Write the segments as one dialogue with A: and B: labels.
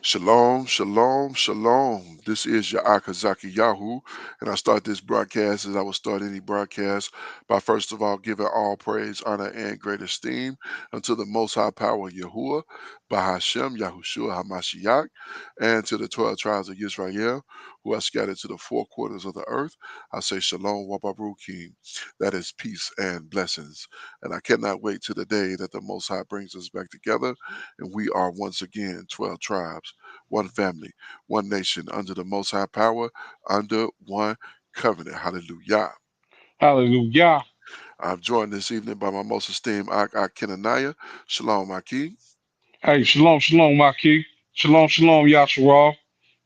A: Shalom, shalom, shalom. This is your Akazaki Yahoo, and I start this broadcast as I would start any broadcast by first of all giving all praise, honor, and great esteem unto the Most High Power Yahuwah, Bahashem, Yahushua Hamashiach, and to the 12 tribes of Israel who are scattered to the four quarters of the earth. I say Shalom Wabarukim, that is peace and blessings. And I cannot wait to the day that the Most High brings us back together, and we are once again 12 tribes, one family, one nation, under the Most High power, under one covenant. Hallelujah.
B: Hallelujah.
A: I'm joined this evening by my most esteemed Ak Kenaniah. Shalom, Aki.
B: Hey, shalom, shalom, my king. Shalom, shalom, Yasharal.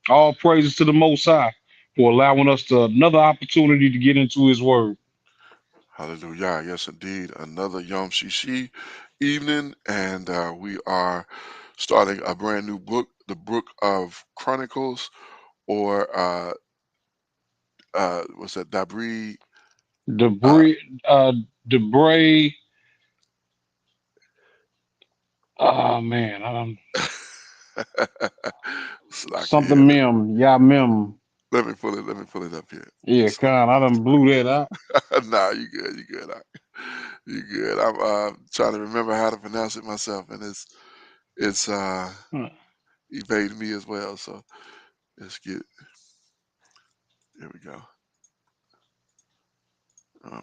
B: All praises to the Most High for allowing us another opportunity to get into His Word.
A: Hallelujah. Yes, indeed. Another Yom Shishi evening, and we are starting a brand new book, the Book of Chronicles, or what's that? Dibre. Uh,
B: Debris, Dibre. Oh man,
A: Slacky,
B: something mem, yeah mem.
A: let me pull it. Let me pull it up here.
B: Yeah,
A: So,
B: con. I done blew that out.
A: nah, you good. You good. You good. I'm trying to remember how to pronounce it myself, and it's
B: Huh.
A: evading me as well. So let's get. Here we go.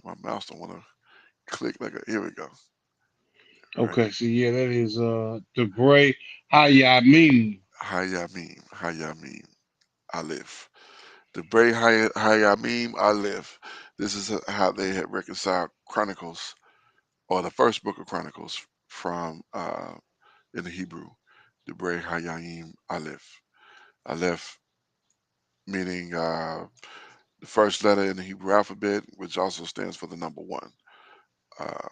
A: My mouse don't want to click like a. Here we go. All right.
B: Okay, so yeah, that is Debray Hayamim.
A: Hayamim. Hayamim. Aleph. The Bray Hayamim Aleph. This is how they had reconciled Chronicles, or the first book of Chronicles from in the Hebrew. The Bray Hayamim Aleph. Aleph meaning the first letter in the Hebrew alphabet, which also stands for the number one. Uh,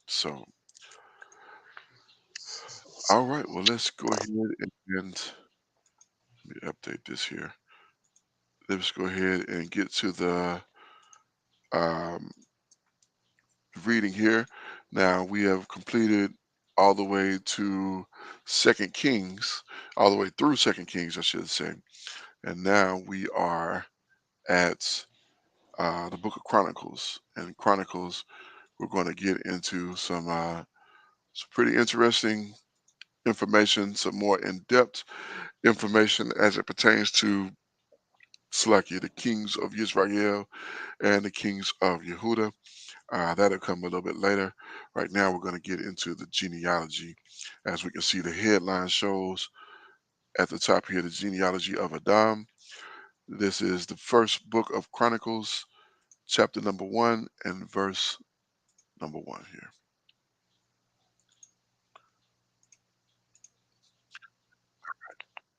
A: so, all right, well, let's go ahead and let me update this here. Let's go ahead and get to the um, reading here. Now we have completed all the way to Second Kings, all the way through Second Kings, I should say, and now we are at the Book of Chronicles. And Chronicles, we're going to get into some pretty interesting information, some more in-depth information as it pertains to Slakia, the kings of Israel and the kings of Yehuda. That'll come a little bit later. Right now, we're going to get into the genealogy. As we can see, the headline shows at the top here the genealogy of Adam. This is the first book of Chronicles, chapter number 1 and verse number 1 here.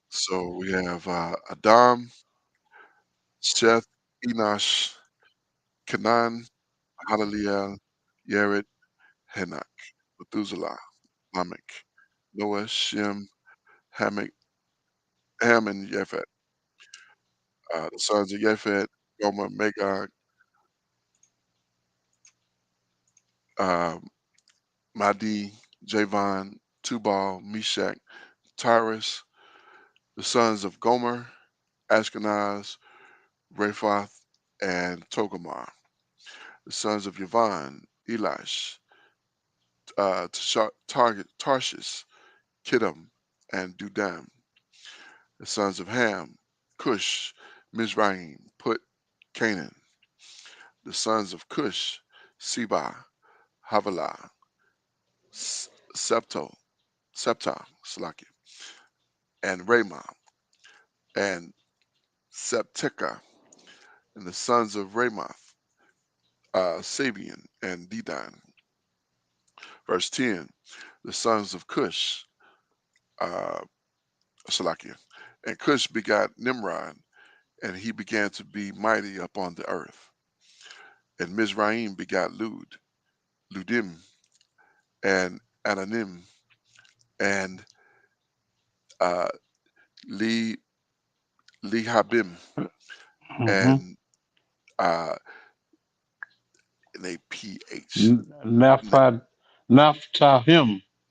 A: So we have Adam, Seth, Enosh, Canaan, Halaliel, Yared, Henach, Methuselah, Lamech, Noah, Shem, Hamek, Ham, and Japhet. The sons of Japhet, Gomer, Magog, uh, Madi, Javan, Tubal, Meshach, Tyrus. The sons of Gomer, Ashkenaz, Rephath, and Togarmah. The sons of Yavan, Elish, Tarshish, Kittim, and Dudam. The sons of Ham, Cush, Mizraim, Put, Canaan. The sons of Cush, Seba, Havilah, Septo, Septa, Salaki, and Ramah, and Septica. And the sons of Ramoth, Sabian, and Dedan. Verse 10, the sons of Cush, uh, Salakia. And Cush begot Nimrod, and he began to be mighty upon the earth. And Mizraim begot Ludim, and Ananim, and uh, Li, Lihabim,
B: Mm-hmm.
A: and and a PH.
B: Naphtahim,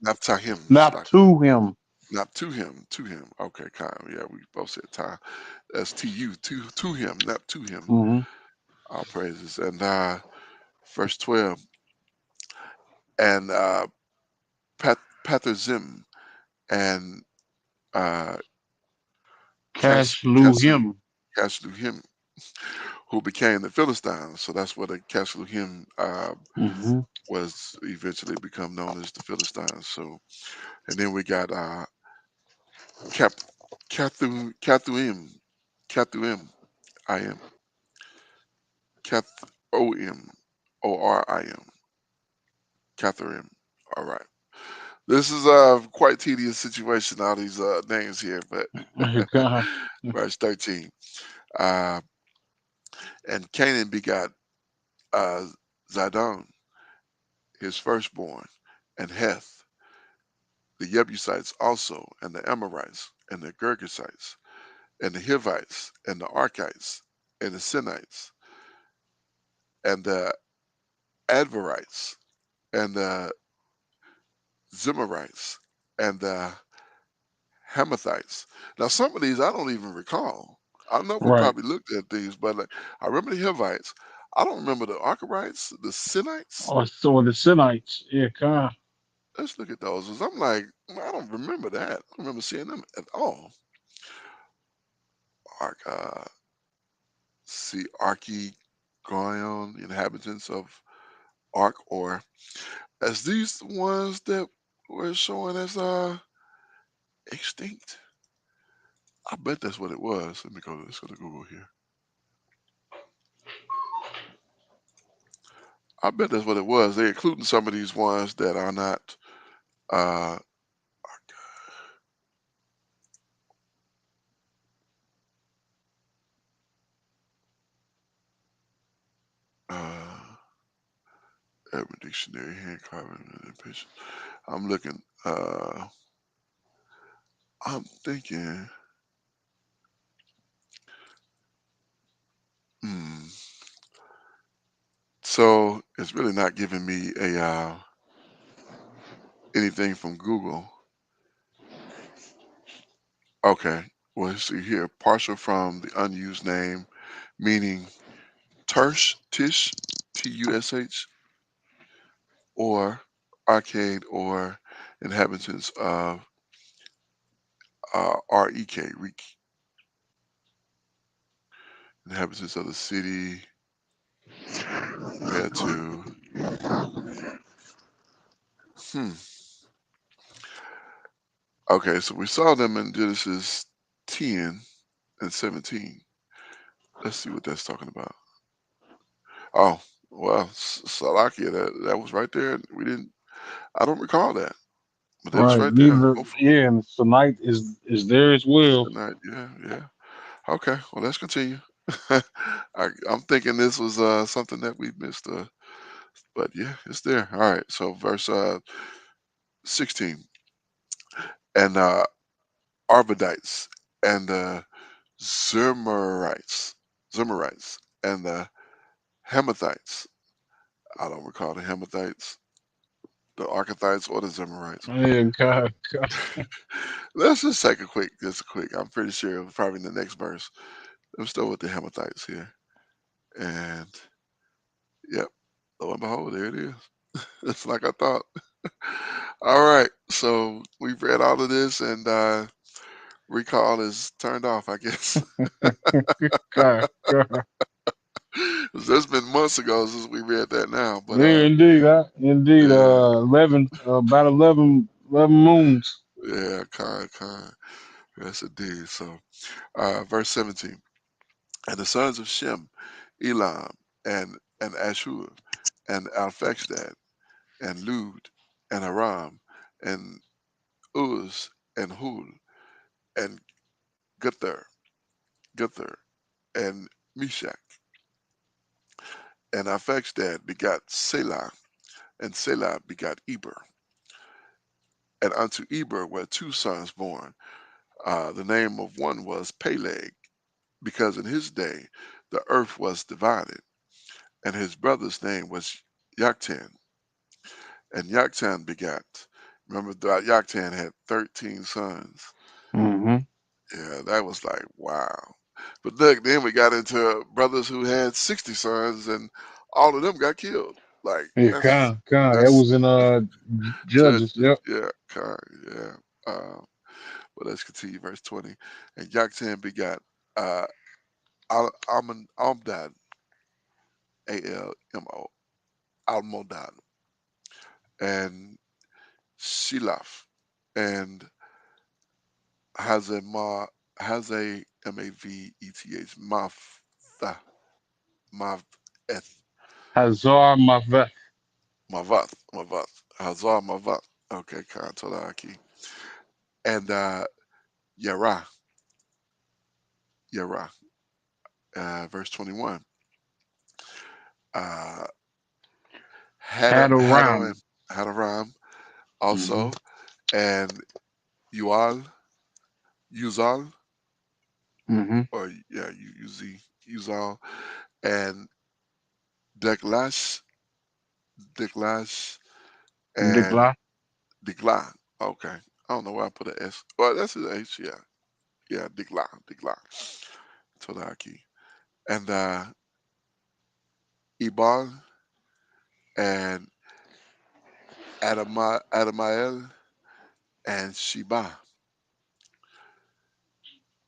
A: Naftahim, Salaki.
B: Naphtuhim.
A: not to him. Okay, kind. Yeah, we both said time. That's to him, not to him.
B: Hmm.
A: All praises. And verse 12, and Pathrazim and uh,
B: Casluhim.
A: Casluhim, who became the Philistines. So that's what the Casluhim
B: Hmm.
A: was eventually become known as the Philistines. So, and then we got Cap, Cathuim, Cathuim, I am Cath O M O R I M, Cathurim. All right. This is a quite tedious situation. All these names here, but
B: God.
A: verse 13. Uh, and Canaan begot uh, Zidon, his firstborn, and Heth, the Jebusites also, and the Amorites, and the Girgasites, and the Hivites, and the Archites, and the Sinites, and the Adverites, and the Zimrites, and the Hamathites. Now, some of these I don't even recall. I know we
B: Right.
A: probably looked at these, but like, I remember the Hivites. I don't remember the Archerites, the Sinites.
B: Oh, so the Sinites. Yeah, God.
A: Let's look at those. 'Cause I'm like, I don't remember that. I don't remember seeing them at all. Arch, see, Archegonian, inhabitants of Arch, or as these the ones that were showing as extinct. I bet that's what it was. Let me go. Let's go to Google here. I bet that's what it was. They're including some of these ones that are not. Uh, uh, Urban Dictionary, hand carving and picture. I'm looking. I'm thinking. Hmm. So it's really not giving me a anything from Google. Okay. Well, let's see here. Partial from the unused name, meaning Tersh, Tish, Tush, or arcade, or inhabitants of REK, Reek, inhabitants of the city, compared to. Hmm. Okay, so we saw them in Genesis 10 and 17. Let's see what that's talking about. Oh, well, Salakia, that was right there. We didn't. I don't recall that, but that was
B: Right.
A: right there.
B: Neither.
A: Hopefully,
B: Yeah, and Sinite is there as well.
A: tonight. Yeah, yeah. Okay, well, let's continue. I'm thinking this was something that we missed, but yeah, it's there. All right, so verse 16, and Arvadites, and Zermerites, Zermerites, and the Hamathites. I don't recall the Hamathites, the Archithites, or the Zermerites.
B: Yeah, God. God.
A: Let's just take a quick, just a quick. I'm pretty sure it was probably in the next verse. I'm still with the Hamathites here, and yep, lo and behold, there it is. It's like I thought. All right, so we've read all of this, and recall is turned off, I guess.
B: God. God.
A: 'Cause that's been months ago since we read that now, but
B: Yeah, indeed. Indeed.
A: yeah,
B: 11. About 11 moons.
A: yeah, kind. Yes, indeed. So, verse 17, and the sons of Shem, Elam, and Ashur, and Alphexad, and Lud, and Aram, and Uz, and Hul, and Gether, Gether, and Meshach, and Alphexad begot Selah, and Selah begot Eber, and unto Eber were two sons born. The name of one was Peleg, because in his day the earth was divided, and his brother's name was Yoktan, and Yoktan begat Remember that Yoktan had 13 sons.
B: Mm-hmm.
A: Yeah, that was like wow. But look, then we got into brothers who had 60 sons, and all of them got killed. Like
B: Yeah,
A: that's
B: kind. That
A: that's
B: was in
A: judge.
B: Judges. Yep.
A: Yeah, kind. Yeah. But let's continue. Verse 20. And Yoktan begot uh, Almodad, Almo, Almodad, and Shilaf, and Hazema, Hazamaveth, Maveth,
B: Hazar Maveth.
A: Mavath, Hazar Mavath. Okay, Kantolaki. And Yara, Yara, verse 21. Uh, Hadaram,
B: Hadaram.
A: Hadaram
B: Mm-hmm.
A: also, and Ual, Uzal,
B: Mm-hmm.
A: or yeah, Uzal, and Deklash, Deklash, and
B: Dikla.
A: Dikla. Okay. I don't know why I put an S. Well, that's an H, yeah. Yeah, Dikla, Dikla. Tolaki. And Ibal and Adamael and Sheba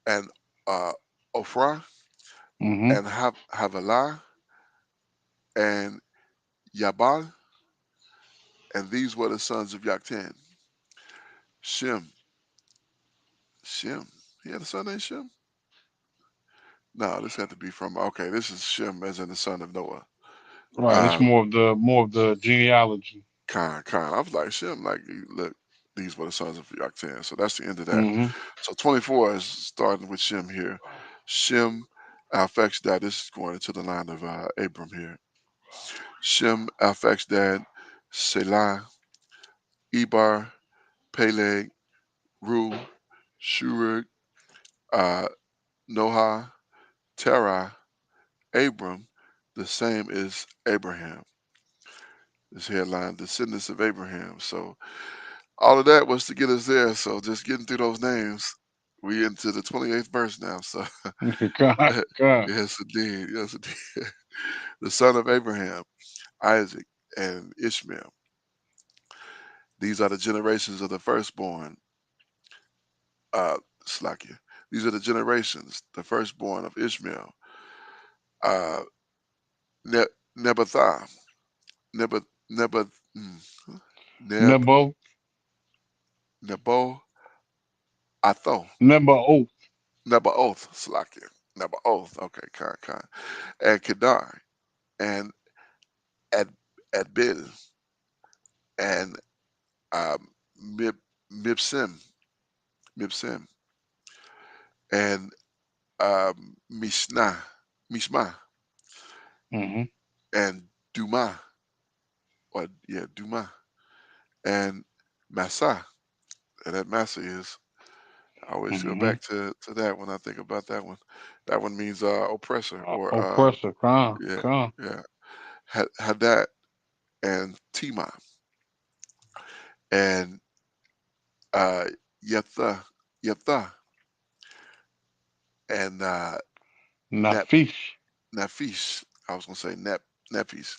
A: and Ophrah
B: Mm-hmm.
A: and Havilah and Yabal, and these were the sons of Yoktan. Shem. Shem. He had a son named Shem? No, this had to be from okay, this is Shem as in the son of Noah.
B: Right. It's
A: Uh
B: more of the genealogy.
A: Khan. I was like, Shem, like look, these were the sons of Yoktan. So that's the end of that.
B: Mm-hmm.
A: So 24 is starting with Shem here. Shem affects that. This is going into the line of Abram here. Shem affects that. Selah, Ebar, Peleg, Ru, Shurug, uh, Noah, Terah, Abram. The same is Abraham. This headline, descendants of Abraham. So all of that was to get us there. So just getting through those names, we into the 28th verse now. So
B: God, God.
A: yes, indeed, yes, indeed. The son of Abraham, Isaac, and Ishmael. These are the generations of the firstborn. Slakia. These are the generations, the firstborn of Ishmael. Uh, ne- Nebathah, Neb, Neb, Neb,
B: Nebo.
A: Nebo, Atho,
B: Nebo.
A: Nebaoth, Slakia. Nebaoth. Okay, kind. And Kedar, and Ad, Adbil, and Mib, Mibsim, Mibsim, and Mishnah, Mishma,
B: Mm-hmm.
A: and Duma, or yeah, Duma, and Massa. And that Massa is, I always go
B: Mm-hmm.
A: back to that when I think about that one. That one means oppressor or
B: Oppressor. Con.
A: yeah,
B: Con.
A: yeah. Hadad and Tima and uh, Yetha, Yetha and Nap,
B: Nafish.
A: Nafish. I was gonna say Napis,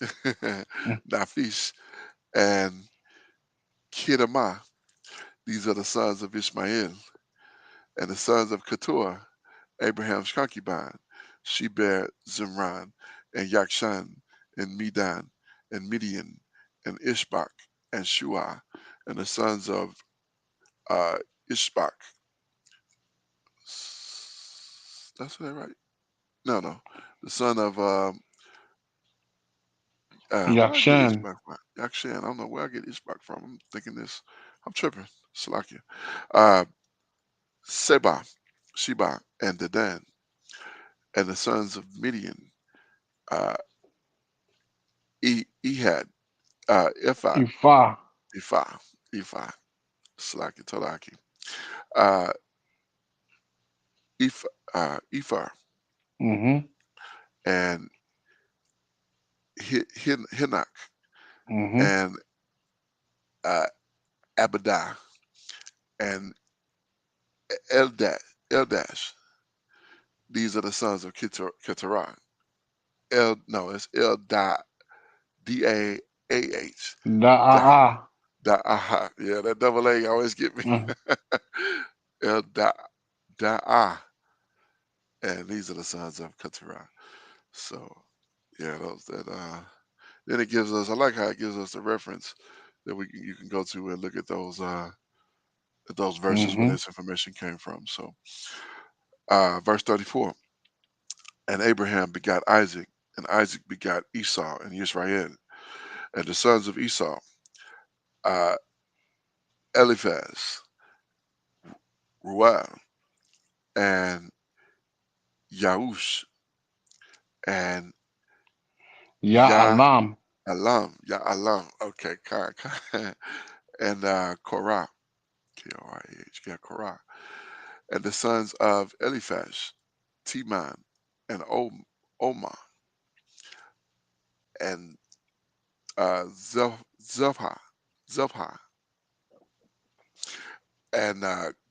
A: Nafish and Kidama. These are the sons of Ishmael and the sons of Keturah, Abraham's concubine. She bare Zimran and Yakshan and Medan and Midian and Ishbak and Shua and the sons of uh, Ishbak. That's that right? No, no. The son of where I get
B: Yakshan.
A: Ishbak from? Yakshan. I don't know where I get Ishbak from. I'm thinking this. I'm tripping. Salakia. Uh, Seba, Sheba, and Dedan, and the sons of Midian, uh, Ehad, Ephah,
B: Ifa.
A: Ephah, Ephah, Salaki, Talaki, uh, Ephah,
B: Mm-hmm.
A: and Hinnock,
B: Mm-hmm.
A: and uh, Abidah, and Eldash. These are the sons of Keturah. No, it's Eldah, Daah.
B: Da'ah.
A: Da'ah. Yeah, that double A always get me.
B: Mm,
A: Da'ah. And these are the sons of Keturah. So yeah, those that then it gives us, I like how it gives us the reference that you can go to and look at those verses where
B: mm-hmm.
A: this information came from. So verse 34, and Abraham begot Isaac, and Isaac begot Esau and Israel. And the sons of Esau, uh, Eliphaz, Ruel, and Yaush, and Ya'alam,
B: Ya'alam.
A: Ya'alam, okay, and Korah, Korah, yeah, Korah. And the sons of Eliphaz, Teman, and Omar, and Zelpha, Zelpha, and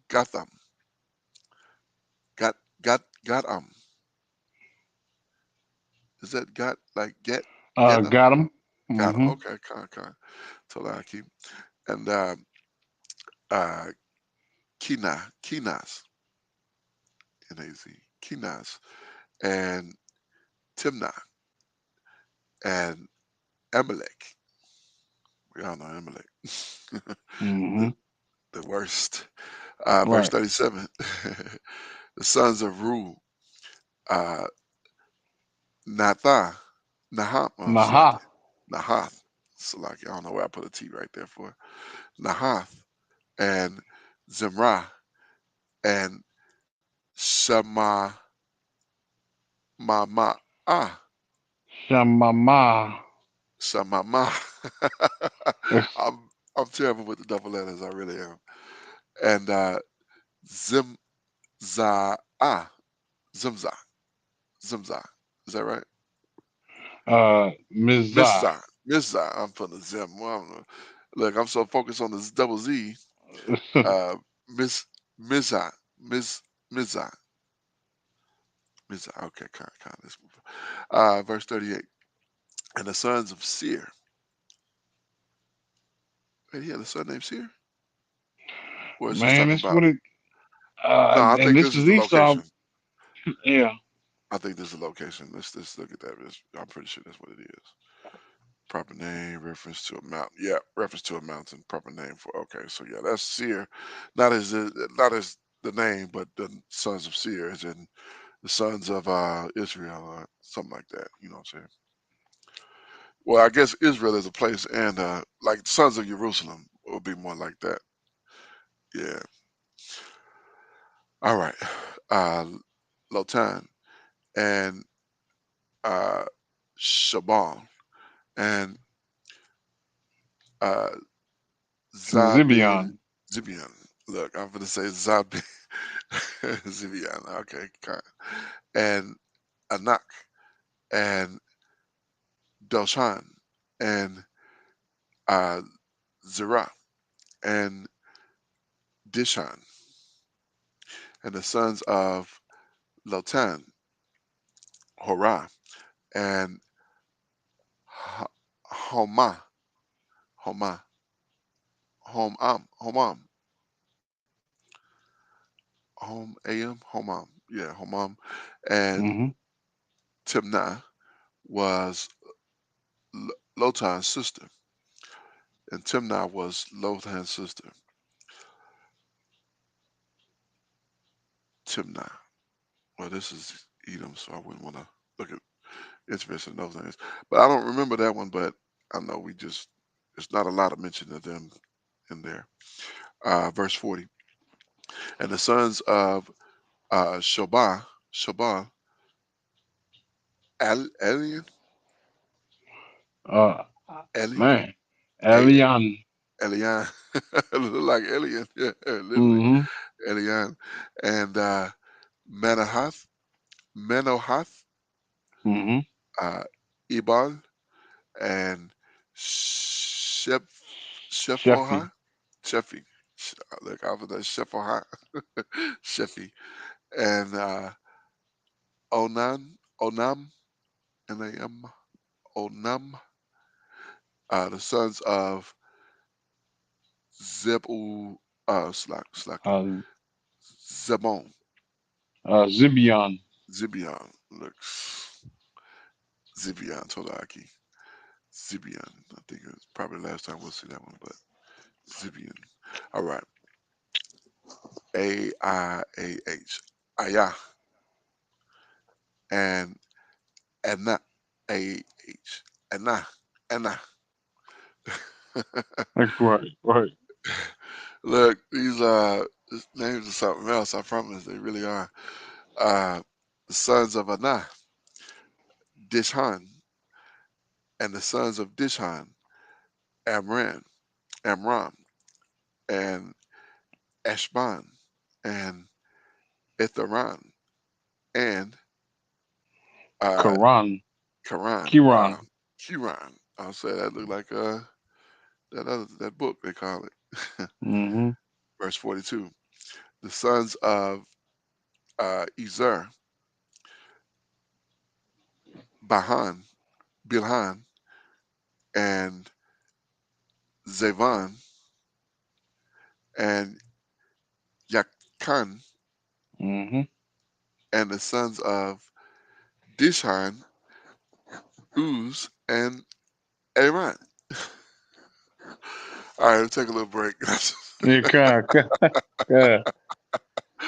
A: Gatham, Gatam. Is that Get 'em?
B: Got him.
A: Got 'em.
B: Mm-hmm.
A: Okay, Tolaki. And uh, Kenaz, N-A-Z, Kenaz, and Timnah, and Amalek. We all know Amalek.
B: Mm-hmm.
A: the, the worst. Verse
B: Right.
A: 37. The sons of Ru, uh, Nathah, Nahath, oh,
B: Naha.
A: Salaki, Nahath, Salaki, I don't know where I put a T right there for. Nahath, and Zimrah, and Shema, ah,
B: Shamama.
A: Shamama.
B: It's
A: I'm terrible with the double letters, I really am. And Zimza, Zimza, Zimza. Is that right?
B: Mizah.
A: Mizza, Mizza. I'm putting a Zim. Well, I don't know. Look, I'm so focused on this double Z. Uh, Miss Mizza, Miz Mizza, Mizza. Okay, let's move. Verse 38. And the sons of Seir. Wait, he had a son named Seir? Or is this
B: Man,
A: talking
B: that's what
A: about?
B: it.
A: No, I
B: And
A: think
B: this
A: this is
B: is
A: the
B: Esau.
A: location.
B: Yeah.
A: I think this is the location. Let's look at that. I'm pretty sure that's what it is. Proper name, reference to a mountain. Yeah, reference to a mountain. Proper name for. Okay, so yeah, that's Seir. Not as the name, but the sons of Seir, as in the sons of Israel, or something like that. You know what I'm saying? Well, I guess Israel is a place, and like sons of Jerusalem would be more like that. Yeah. All right. Uh, Lotan and uh, Shabal and uh, Zabin
B: Zibion.
A: Zibian. Look, I'm going to say Zabin Zibian. Okay. And Anak and Doshan and uh, Zerah and Dishan, and the sons of Lotan, Horah, and Homa, Homa, Homam, Homam, yeah, Homam, and
B: Mm-hmm.
A: Timnah was Lotan's sister, and Timnah was Lotan's sister, Timnah. Well, this is Edom, so I wouldn't want to look at interested in those things. But I don't remember that one, but I know it's not a lot of mention of them in there. Verse 40. And the sons of Shobah, Elian,
B: Uh,
A: Eli,
B: man.
A: A,
B: Elian.
A: Elian, look like Elian, yeah, literally,
B: Mm-hmm.
A: Elian, and Manahath, Menohath,
B: Mm-hmm.
A: uh, Ebal, and Shep,
B: Shephi.
A: Shephoha, Sheffy. Look out for that Sheffield Sheffy. And Onam, Nam, Onam, the sons of Zebu, Slakia,
C: Uh,
A: Zebon,
C: Zibion.
A: Zibion, looks, Zibion, Tolaki, Zibion. I think it's probably the last time we'll see that one, but Zibion. All right. Aiah. Ayah. And Anna. A-H. Anna. Anna.
C: Right, right.
A: Look, these names are something else, I promise. They really are. Uh, the sons of Anah, Dishan, and the sons of Dishan, Amran, Amram, and Eshban, and Etharan, and uh,
C: Quran.
A: Karan.
C: Kiran.
A: Wow, Kiran. I'll say that looked like that book they call it.
C: Mm-hmm.
A: Verse 42. The sons of Ezer, Bahan, Bilhan, and Zevan, and Yakan,
C: Mm-hmm.
A: and the sons of Dishan, Uz, and Aaron. All right, let's take a little break.
C: Yeah, kind.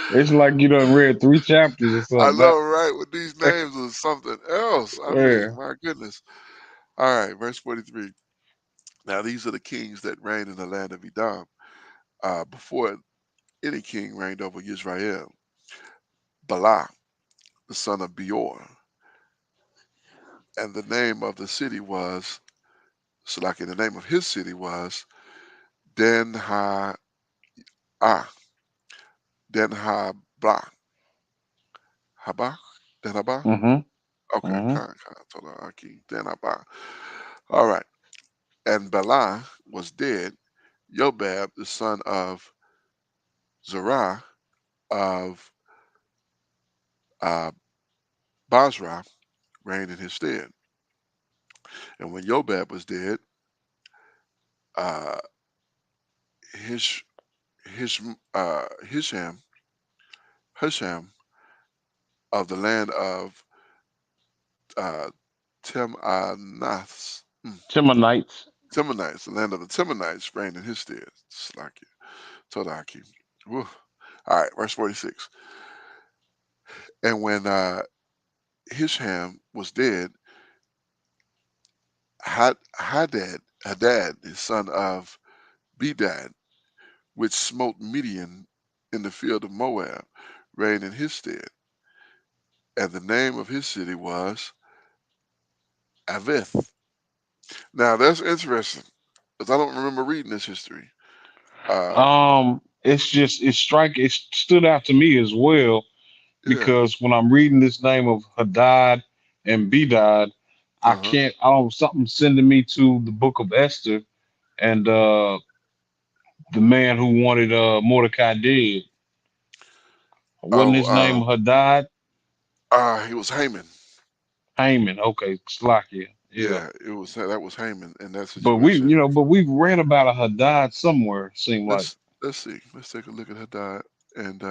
C: It's like you done read 3 chapters or
A: I
C: something.
A: know, right? With these names or something else. I
C: Yeah.
A: mean, my goodness. All right, verse 43. Now, these are the kings that reigned in the land of Edom before any king reigned over Israel. Bala, the son of Beor, and the name of the city was, so like in the name of his city was Den Ha Ah, Den Ha Blah, Haba, Den Haba.
C: Mm-hmm.
A: Okay,
C: Mm-hmm.
A: told her Aki, Den Haba. All right, and Bala was dead. Yobab, the son of Zerah of uh, Basra, reigned in his stead. And when Yobab was dead, uh, Hish, Hisham, Hisham of the land of uh, Timanaths,
C: Timonites.
A: Timonites, the land of the Timonites, reigned in his stead. Slacky, Todaki. Woo. All right, verse 46. And when Hisham was dead, Hadad, the son of Bedad, which smote Midian in the field of Moab, reigned in his stead. And the name of his city was Avith. Now that's interesting, because I don't remember reading this history. Uh,
C: It's just it stood out to me as well
A: yeah,
C: because when I'm reading this name of Hadad and Bedad,
A: uh-huh.
C: I don't something sending me to the book of Esther and the man who wanted Mordecai dead. Wasn't
A: Oh,
C: his name Hadad?
A: he was Haman.
C: Haman. Okay, Slakia. Yeah.
A: Yeah, it was that was Haman in that
C: But
A: situation.
C: but we've read about a Hadad somewhere, seem like.
A: Let's see. Let's take a look at Hadad and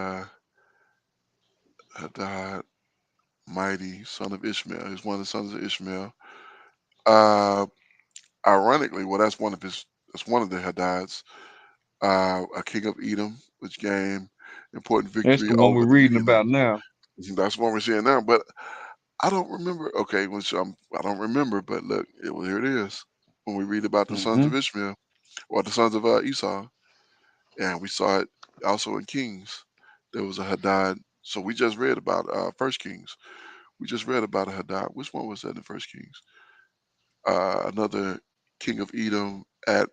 A: Hadad, mighty son of Ishmael. He's one of the sons of Ishmael. Uh, ironically, well, that's one of the Hadads. A king of Edom, which gained important
C: That's
A: victory
C: the one
A: over
C: we're
A: the
C: reading about
A: Midianites.
C: now.
A: That's what we're seeing now. But I don't remember. Okay, I don't remember. But look, here it is. When we read about the sons
C: Hmm.
A: of Ishmael or the sons of Esau, and we saw it also in Kings. There was a Hadad. So we just read about First Kings. We just read about a Hadad. Which one was that in First Kings? Another king of Edom at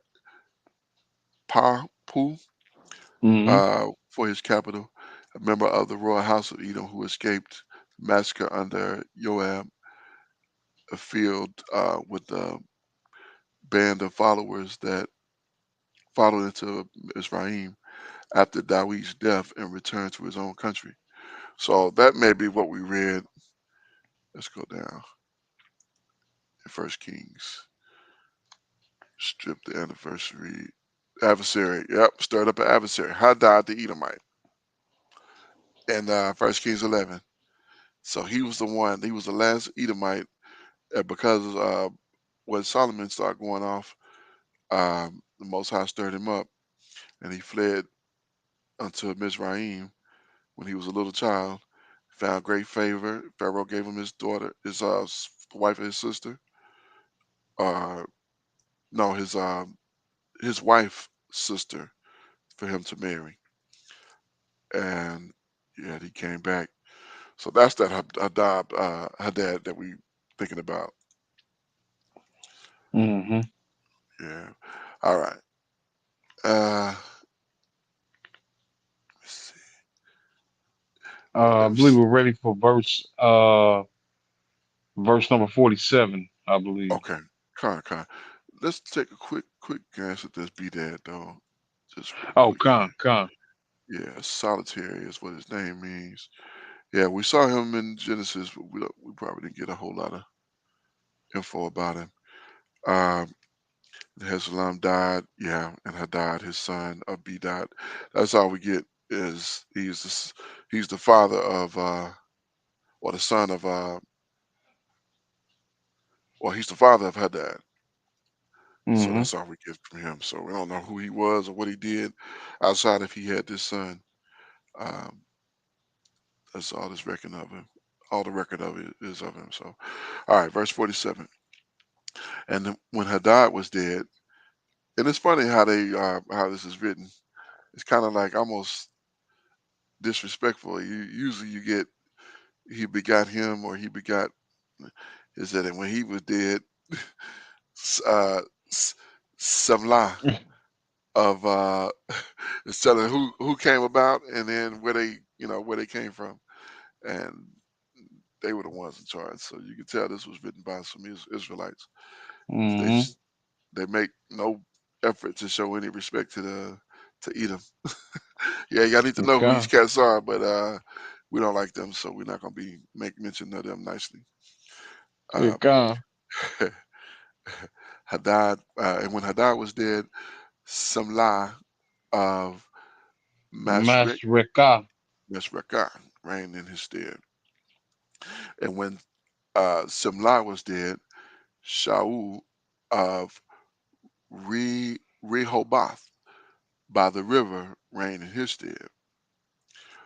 A: Papu
C: Hmm.
A: for his capital. A member of the royal house of Edom who escaped massacre under Joab, field with the band of followers that followed into Israel after Dawid's death and returned to his own country. So that may be what we read. Let's go down in First Kings. Strip the anniversary. Adversary. Yep, stirred up an adversary. Hadad the Edomite. In First Kings 11. So he was the one. He was the last Edomite, because when Solomon started going off, the Most High stirred him up, and he fled unto Mizraim when he was a little child. Found great favor. Pharaoh gave him his daughter, his the wife of his sister. Uh, no, his wife sister for him to marry, and yeah, he came back. So that's that Hadad that we thinking about.
C: Mm-hmm.
A: Yeah. All right. Let's see.
C: I believe
A: Let's
C: we're ready for verse number 47, I believe.
A: Okay. Con. Let's take a quick glance at this B dad though, just real
C: Oh,
A: quick
C: con,
A: here.
C: con.
A: Yeah, solitary is what his name means. Yeah, we saw him in Genesis, but we probably didn't get a whole lot of info about him. Um, Hezbollah died, yeah, and Hadad, his son, Abidad. That's all we get is he's the father of or the son of well, he's the father of Hadad. So
C: Mm-hmm.
A: that's all we get from him. So we don't know who he was or what he did outside if he had this son. Um, that's all this record of him. All the record of it is of him. So, all right, verse 47. And then when Hadad was dead, and it's funny how how this is written. It's kind of like almost disrespectful. Usually you get he begot him or he begot. Is that when he was dead, uh, S- Samlah of it's telling who came about and then where they where they came from, and they were the ones in charge. So you can tell this was written by some Israelites. They
C: Mm-hmm.
A: s- they make no effort to show any respect to Edom. Yeah, y'all need to know who these
C: Con,
A: cats are, but we don't like them, so we're not gonna be make mention of them nicely. Um,
C: con.
A: Hadad, and when Hadad was dead, Samlah of Masrek
C: Masreka.
A: Mesrekah reigned in his stead. And when Simlah was dead, Shaul of Rehoboth by the river reigned in his stead.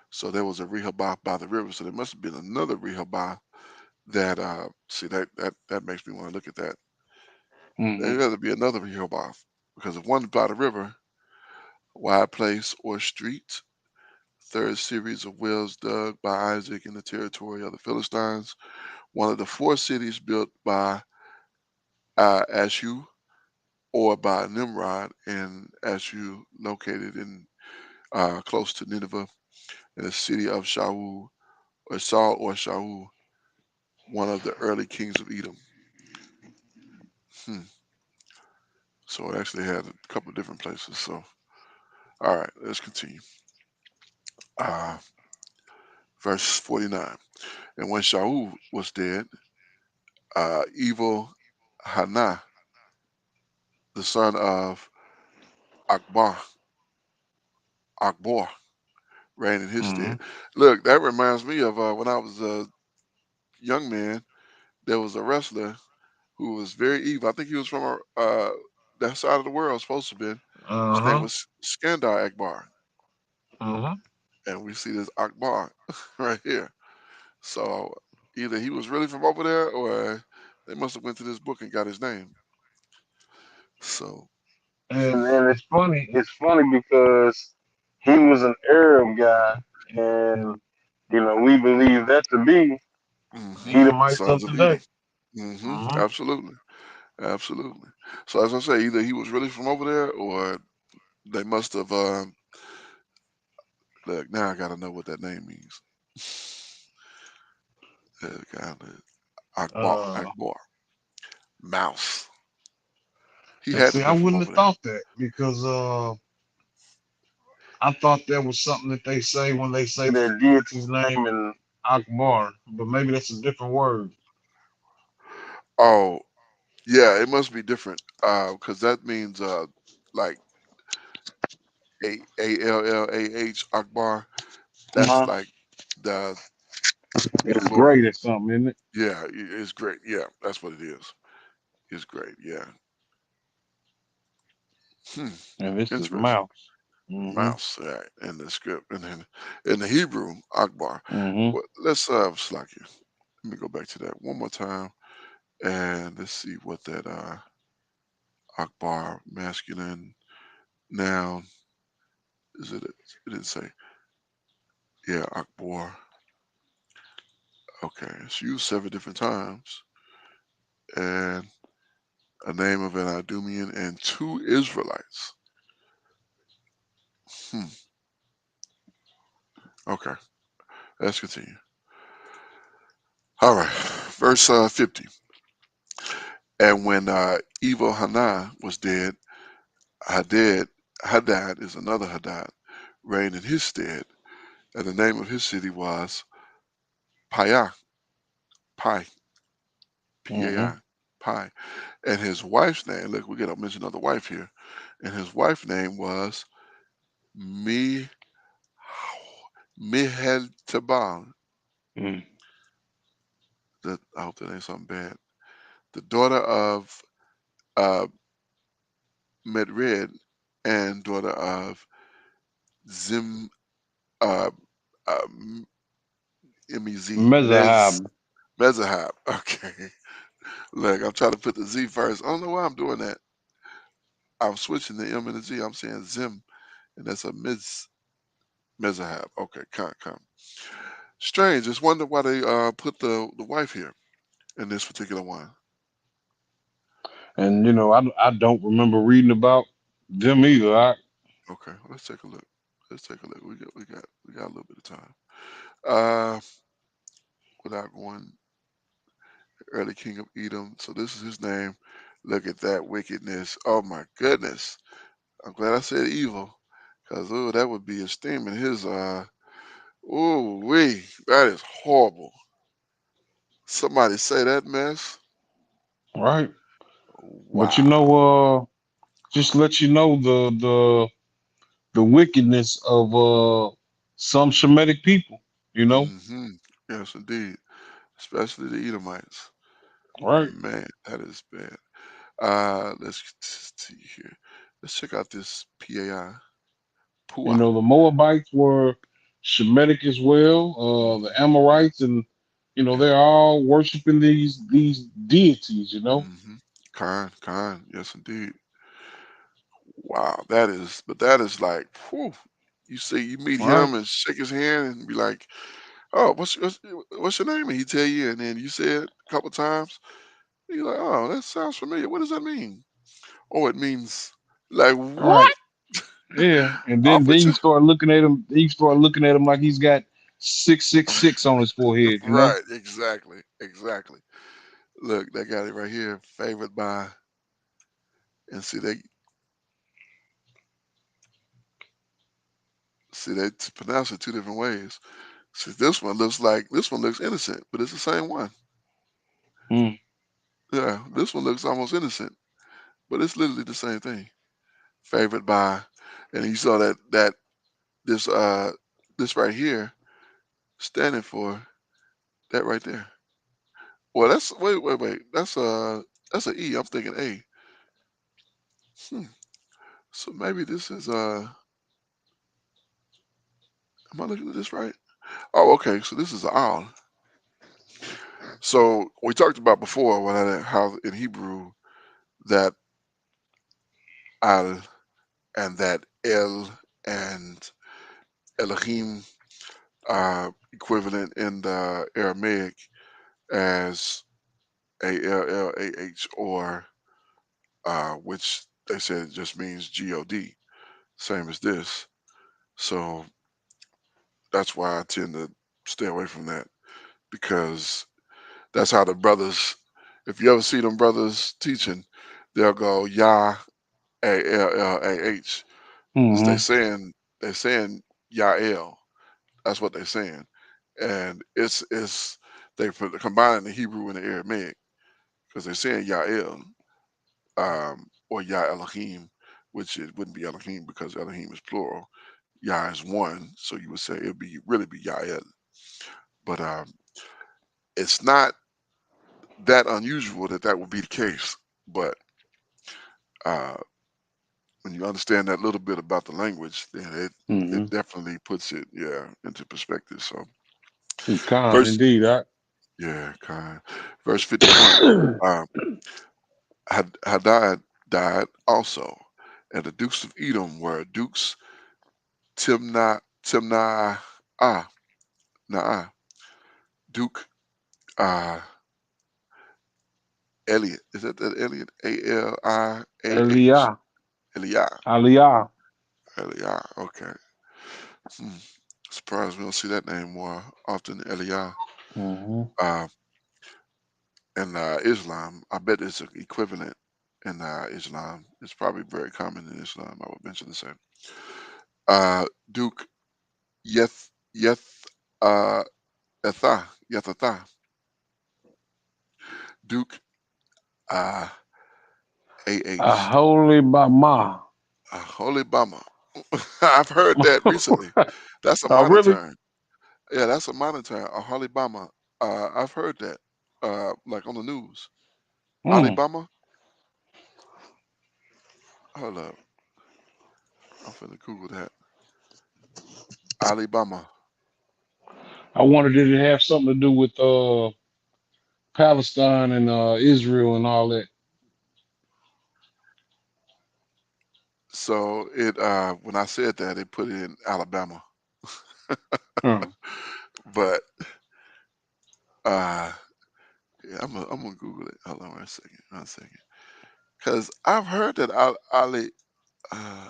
A: So there was a Rehoboth by the river. So there must have been another Rehoboth that see that makes me want to look at that.
C: Mm-hmm.
A: There had to be another Rehoboth because if one by the river, wide place or street, third series of wells dug by Isaac in the territory of the Philistines, one of the four cities built by Ashu or by Nimrod and Ashu, located in close to Nineveh, in the city of Shaul or Shaul, one of the early kings of Edom. Hmm. So it actually had a couple of different places. So all right, let's continue. Uh, verse 49. And when Shaul was dead, evil Hannah, the son of Akbar, Akbor, reigned in his
C: Mm-hmm.
A: stead. Look, that reminds me of when I was a young man. There was a wrestler who was very evil. I think he was from that side of the world, supposed to be. His name
C: Uh-huh.
A: was Skandar Akbar,
C: Uh-huh.
A: and we see this Akbar right here. So either he was really from over there, or they must have went to this book and got his name. So,
C: And it's funny. It's funny because he was an Arab guy, and we believe that to be Edomites of
A: Sons of
C: today.
A: Edom.
C: Uh-huh.
A: Absolutely, absolutely. So as I say, either he was really from over there, or they must have. Look, now I got to know what that name means. Kind of Akbar,
C: Uh,
A: Akbar, mouse. He
C: And
A: had to
C: see, I
A: been from
C: wouldn't
A: over
C: have
A: there.
C: thought that because I thought that was something that they say when they say their deity's name in Akbar, but maybe that's a different word.
A: Oh, yeah, it must be different. Because that means like Allah Akbar. That's
C: Uh-huh.
A: like the the
B: It's
A: glory.
B: great or something, isn't it?
A: Yeah, it's great. Yeah, that's what it is. It's great. Yeah. Hmm.
B: And this is
A: Interesting.
B: mouse. Mm-hmm.
A: Mouse in the script, and then in the Hebrew Akbar.
B: Mm-hmm.
A: Well, let's slack you. Let me go back to that one more time, and let's see what that Akbar masculine noun is. It didn't say. Yeah, Akbar. Okay, it's used 7 different times, and a name of an Idumean and 2 Israelites. Hmm. Okay, let's continue. All right, verse 50. And when evil Hannah was dead, Hadad, Hadad is another Hadad, reigned in his stead, and the name of his city was Payah, Pi,
B: Mm-hmm.
A: P-A-I, Pi. And his wife's name, look, we got to mention another wife here, and his wife's name was Mi, Mihel Tabal.
B: Mm.
A: I hope that ain't something bad. The daughter of uh, Medred and daughter of Zim, uh, uh,
B: Mezahab.
A: Mezahab. Okay. Look, I'm trying to put the Z first. I don't know why I'm doing that. I'm switching the M and the Z. I'm saying Zim, and that's a Mezahab. Okay, come. Strange. Just wonder why they put the wife here in this particular one.
B: And I don't remember reading about them either.
A: Okay, let's take a look. Let's take a look. We got a little bit of time. Uh, without going early king of Edom. So this is his name. Look at that wickedness. Oh my goodness. I'm glad I said evil. Cause that would be esteeming his ooh wee. That is horrible. Somebody say that mess.
B: Right. But
A: Wow.
B: just let you know the wickedness of some Shemitic people. You know,
A: Hmm. Yes indeed. Especially the Edomites.
B: right?
A: Man, that is bad. Let's see here. Let's check out this PAI. Pua.
B: The Moabites were Shemitic as well. The
A: Hmm.
B: Amorites, and
A: Yeah.
B: they're all worshiping these deities.
A: Hmm. Khan. Yes indeed. Wow, that is like, whew. You see, you meet
B: Right,
A: him and shake his hand and be like, "Oh, what's your name?" And he tell you, and then you say it a couple times. And you're like, "Oh, that sounds familiar. What does that mean?" Oh, it means like
B: right.
A: what?
B: Yeah, and
A: I'll
B: then
A: put
B: you
A: you
B: start looking at him. You start looking at him like he's got 666 on his forehead.
A: right. Exactly. Look, they got it right here. Favored by, and see they pronounce it 2 different ways. See, this one looks innocent, but it's the same one.
B: Mm,
A: Yeah, this one looks almost innocent, but it's literally the same thing. Favored by, and you saw that this this right here standing for that right there. Well, that's wait. That's an E. I'm thinking A. Hmm. So maybe this is am I looking at this right? Oh, okay. So this is an owl. So we talked about before how in Hebrew that al and that el and Elohim equivalent in the Aramaic as ALLAH or which they said it just means God, same as this. So that's why I tend to stay away from that because that's how the brothers. If you ever see them brothers teaching, they'll go Yah Allah. Is
B: Mm-hmm.
A: they're saying Yael. That's what they're saying, and it's they combining the Hebrew and the Aramaic because they're saying Yael, or Yah Elohim, which it wouldn't be Elohim because Elohim is plural. Yah is one, so you would say it would be really be Yael. But it's not that unusual that that would be the case. But uh, when you understand that little bit about the language, then it
B: Mm-hmm.
A: definitely puts it, yeah, into perspective. So
B: Kind
A: verse,
B: indeed.
A: yeah, kind. Verse 51. Um, Hadad died also, and the dukes of Edom were dukes Timnah ah Naah, Duke Elliot. Is that Elliot? ALIAH.
B: Aliyah.
A: Eliah.
B: Aliyah.
A: Eliah. Okay. Hmm. Surprised we don't see that name more often. Eliah.
B: Mm-hmm.
A: Uh, in Islam, I bet it's equivalent in Islam. It's probably very common in Islam. I would venture to say. Duke Yeth uh, Yethatha. Duke uh,
B: A
A: AH.
B: holy Bama.
A: Holy Bama. I've heard that recently. That's a
B: Oh,
A: modern
B: really?
A: term. Yeah, that's a modern term. A Holy Bama. I've heard that. Like on the news.
B: Hmm.
A: Alibama. Hold up. I'm finna Google that. Alibama.
B: I wondered did it have something to do with Palestine and Israel and all that?
A: So it when I said that, it put it in Alabama.
B: Huh.
A: But uh, yeah, I'm gonna Google it. Hold on 1 second. 1 second. Cause I've heard that Ali. Uh,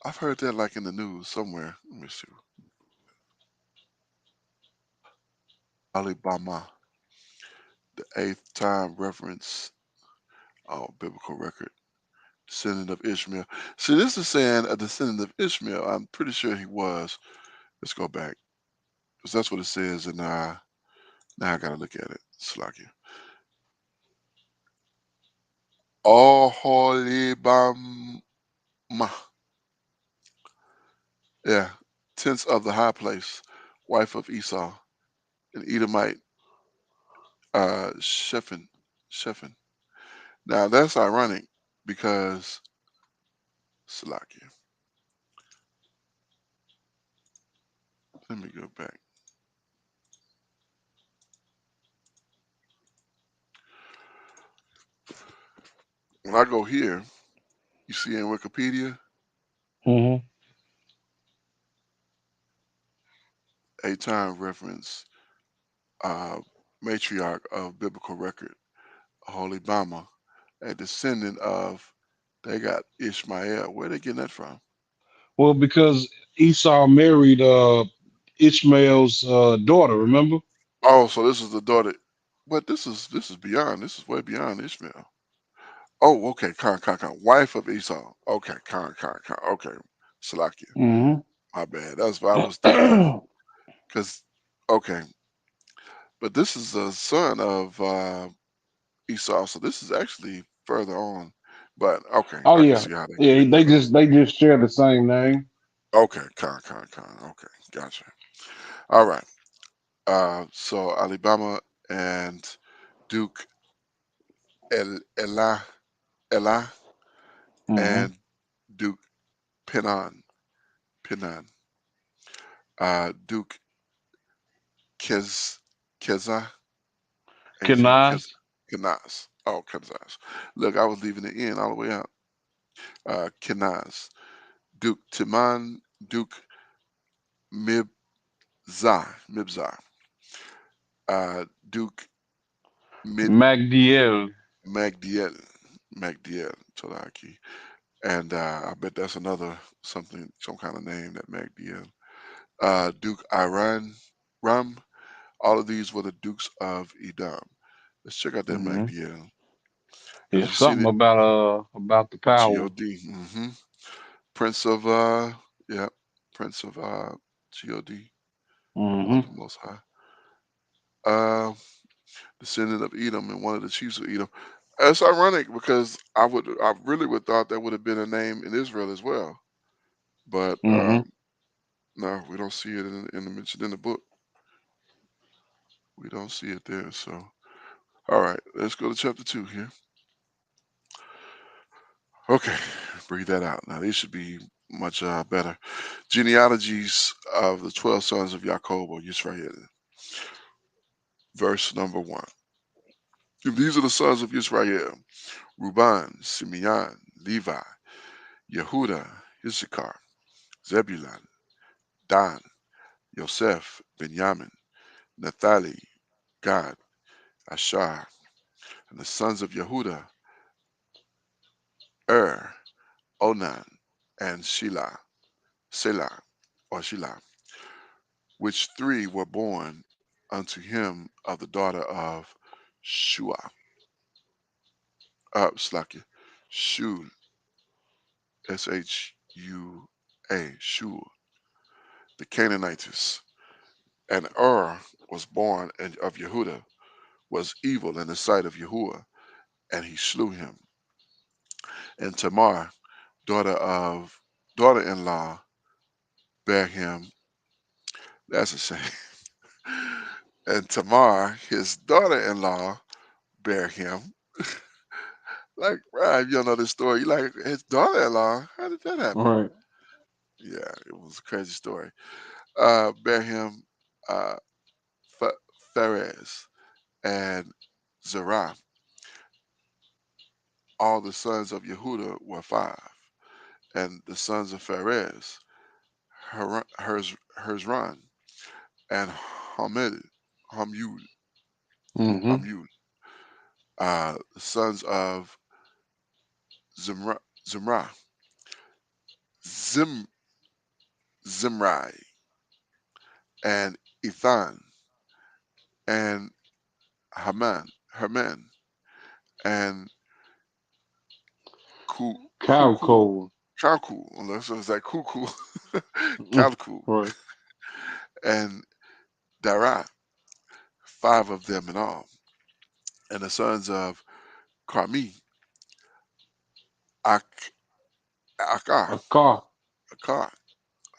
A: I've heard that like in the news somewhere. Let me see. Alibama. The eighth time reference. Oh, biblical record. Descendant of Ishmael. See, this is saying a descendant of Ishmael. I'm pretty sure he was. Let's go back. Because that's what it says. And now I got to look at it. Slakia. Oholibama. Yeah. Tenth of the high place. Wife of Esau. An Edomite. Shephan. Shephan. Now, that's ironic because, Salakia. Let me go back. When I go here, you see in Wikipedia,
B: Hmm.
A: a time reference, uh, matriarch of biblical record, Holy Bama, a descendant of, they got Ishmael. Where they getting that from?
B: Well, because Esau married Ishmael's daughter, remember?
A: Oh, so this is the daughter. But this is beyond. This is way beyond Ishmael. Oh, okay. Khan. Wife of Esau. Okay. Khan. Okay. Salakia.
B: Hmm.
A: My bad. That's what I was thinking. Because, okay. But this is a son of Esau. So this is actually further on. But okay.
B: Oh
A: I can
B: yeah,
A: see how
B: yeah.
A: they can go.
B: They just share the same name.
A: Okay. Khan. Okay. Gotcha. All right. So Alabama and Duke Elah Elah
B: Hmm.
A: and Duke Penan. Duke Kez Keza
B: Kenaz.
A: Kenaz. Oh, Kenaz. Look, I was leaving the N all the way out. Kenaz. Duke Timan, Duke Mibzar. Duke Mid
B: Magdiel.
A: Magdiel, Tolaki. And I bet that's another something, some kind of name, that Magdiel. Duke Iran Ram. All of these were the dukes of Edom. Let's check out that
B: Hmm.
A: Magdiel.
B: Yeah,
A: Have you seen
B: something
A: it?
B: about the power.
A: God. Prince of yeah, Prince of God, one of
B: Mm-hmm.
A: the Most High. Uh, Descendant of Edom and one of the chiefs of Edom. It's ironic because I really would thought that would have been a name in Israel as well, but
B: Mm-hmm.
A: no, we don't see it in the mentioned in the book. We don't see it there. So, all right, let's go to chapter 2 here. Okay, breathe that out. Now these should be much better. Genealogies of the 12 sons of Jacob or Yisrael. Verse number 1. And these are the sons of Israel: Reuben, Simeon, Levi, Yehuda, Issachar, Zebulun, Dan, Yosef, Benjamin, Naphtali, Gad, Asher. And the sons of Yehuda: Onan, and Selah, or Shelah, which three were born unto him of the daughter of Shua, Slakia, Shul, Shua, Shul, the Canaanites. And was born of Yehuda, was evil in the sight of Yahuwah, and he slew him. And Tamar, daughter-in-law, bare him. That's a shame. And Tamar, his daughter-in-law, bare him. Like, Ryan, you don't know this story. You like his daughter-in-law? How did that
B: All
A: happen?
B: right.
A: Yeah, it was a crazy story. Bear him uh, Pharez and Zerah. All the sons of Yehuda were five, and the sons of Pharez, Hezron, and Hamid, Hamud,
B: Mm-hmm.
A: Hamud. The sons of Zimra, Zim, Zimri, and Ethan, and Herman, and
B: Cow
A: Kuku,
B: cold.
A: Kalku, unless it was like Kuku,
B: Mm.
A: Kalku,
B: Right.
A: and Dara, five of them in all. And the sons of Carmi, Ak, Akar,
B: A car.
A: Akar,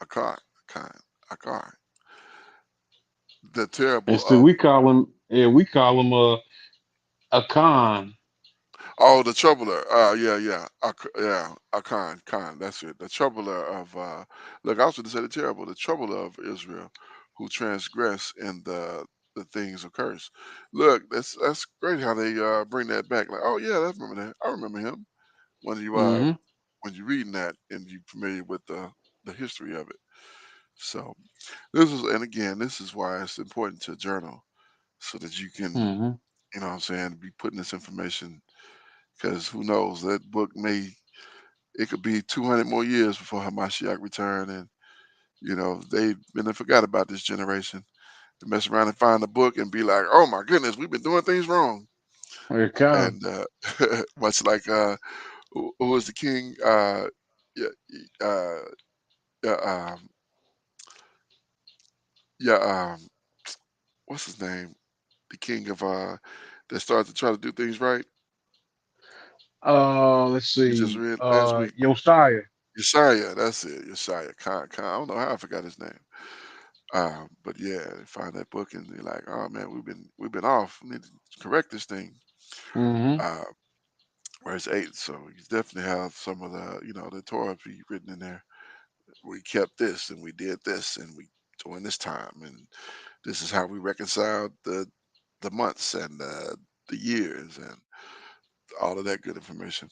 A: Akar, Akar, Akar, the terrible
B: And see,
A: of,
B: we call him. Yeah, we call him a con.
A: oh, the troubler. Yeah, yeah, yeah, Khan. That's it. The troubler of. Look, I was going to say the terrible, the troubler of Israel, who transgress in the things of curse. Look, that's great how they bring that back. Like, oh yeah, I remember that. I remember him
B: Mm-hmm.
A: when you reading that and you familiar with the history of it. So this is, and again, this is why it's important to journal so that you can,
B: Mm-hmm.
A: you know what I'm saying, be putting this information, because who knows, that book may, it could be 200 more years before Hamashiach return, and they been and forgot about this generation. To mess around and find a book and be like, oh my goodness, we've been doing things wrong.
B: A con.
A: And much like who was the king? Yeah, uh, yeah, yeah. What's his name? The king of that started to try to do things right.
B: Let's
A: We just
B: see.
A: read last week.
B: Josiah.
A: Yeshaya, that's it. Yeshaya Khan. I don't know how I forgot his name. But yeah, they find that book and they're like, oh man, we've been off. We need to correct this thing.
B: Mm-hmm.
A: Uh, Verse 8. So you definitely have some of the Torah be written in there. We kept this and we did this and we during this time, and this is how we reconciled the months and the years and all of that good information.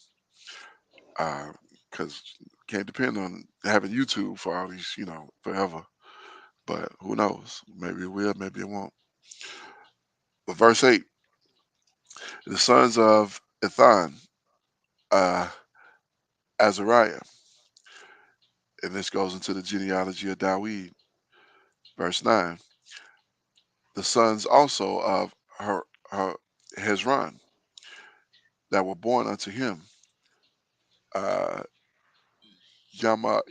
A: Because can't depend on having YouTube for all these, forever. But who knows? Maybe it will, maybe it won't. But verse 8, the sons of Ethan, uh, Azariah, and this goes into the genealogy of Dawid. Verse 9, the sons also of her Hezron, that were born unto him. Uh, Yama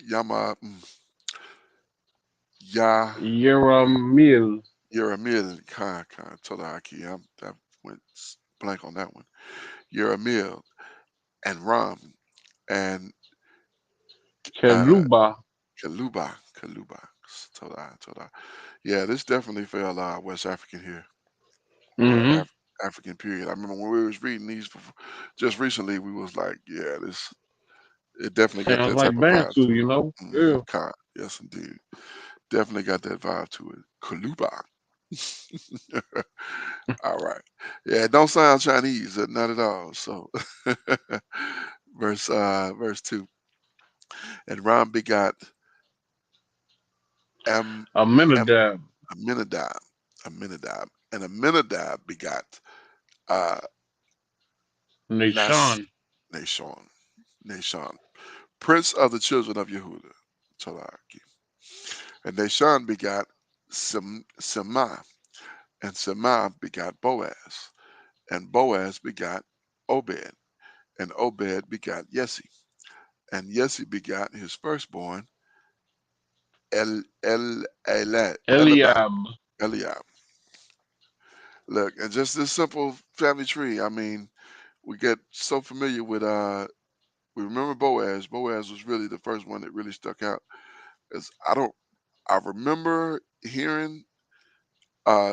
A: Ya
C: Yeramil.
A: Yeramil and Khan Tolaki. I went blank on that one. Yeramil and Ram and uh,
C: Keluba.
A: Kaluba. Toda. Yeah, this definitely fell West African here.
C: Mm-hmm.
A: African period. I remember when we was reading these just recently, we was like, yeah, this it definitely got
C: Sounds
A: that type
C: like
A: of vibe
C: Bantu,
A: to
C: you
A: it.
C: know? Yeah.
A: Khan, yes, indeed, definitely got that vibe to it. Kaluba. All right. Yeah, it don't sound Chinese, not at all. So verse 2. And Ram begot Am Am
C: Aminadab.
A: Aminadab. Aminadab. And Aminadab begot uh Nas
C: Nishan.
A: Nashon. Nashon. Prince of the children of Yehuda. Tolaki. And Nashon begot Semah. And Semah begot Boaz. And Boaz begot Obed. And Obed begot Jesse. And Jesse begot his firstborn, Eliab.
C: Eliab.
A: Eliab. Look, and just this simple family tree. I mean, we get so familiar with. We remember Boaz. Boaz was really the first one that really stuck out. As I don't. I remember hearing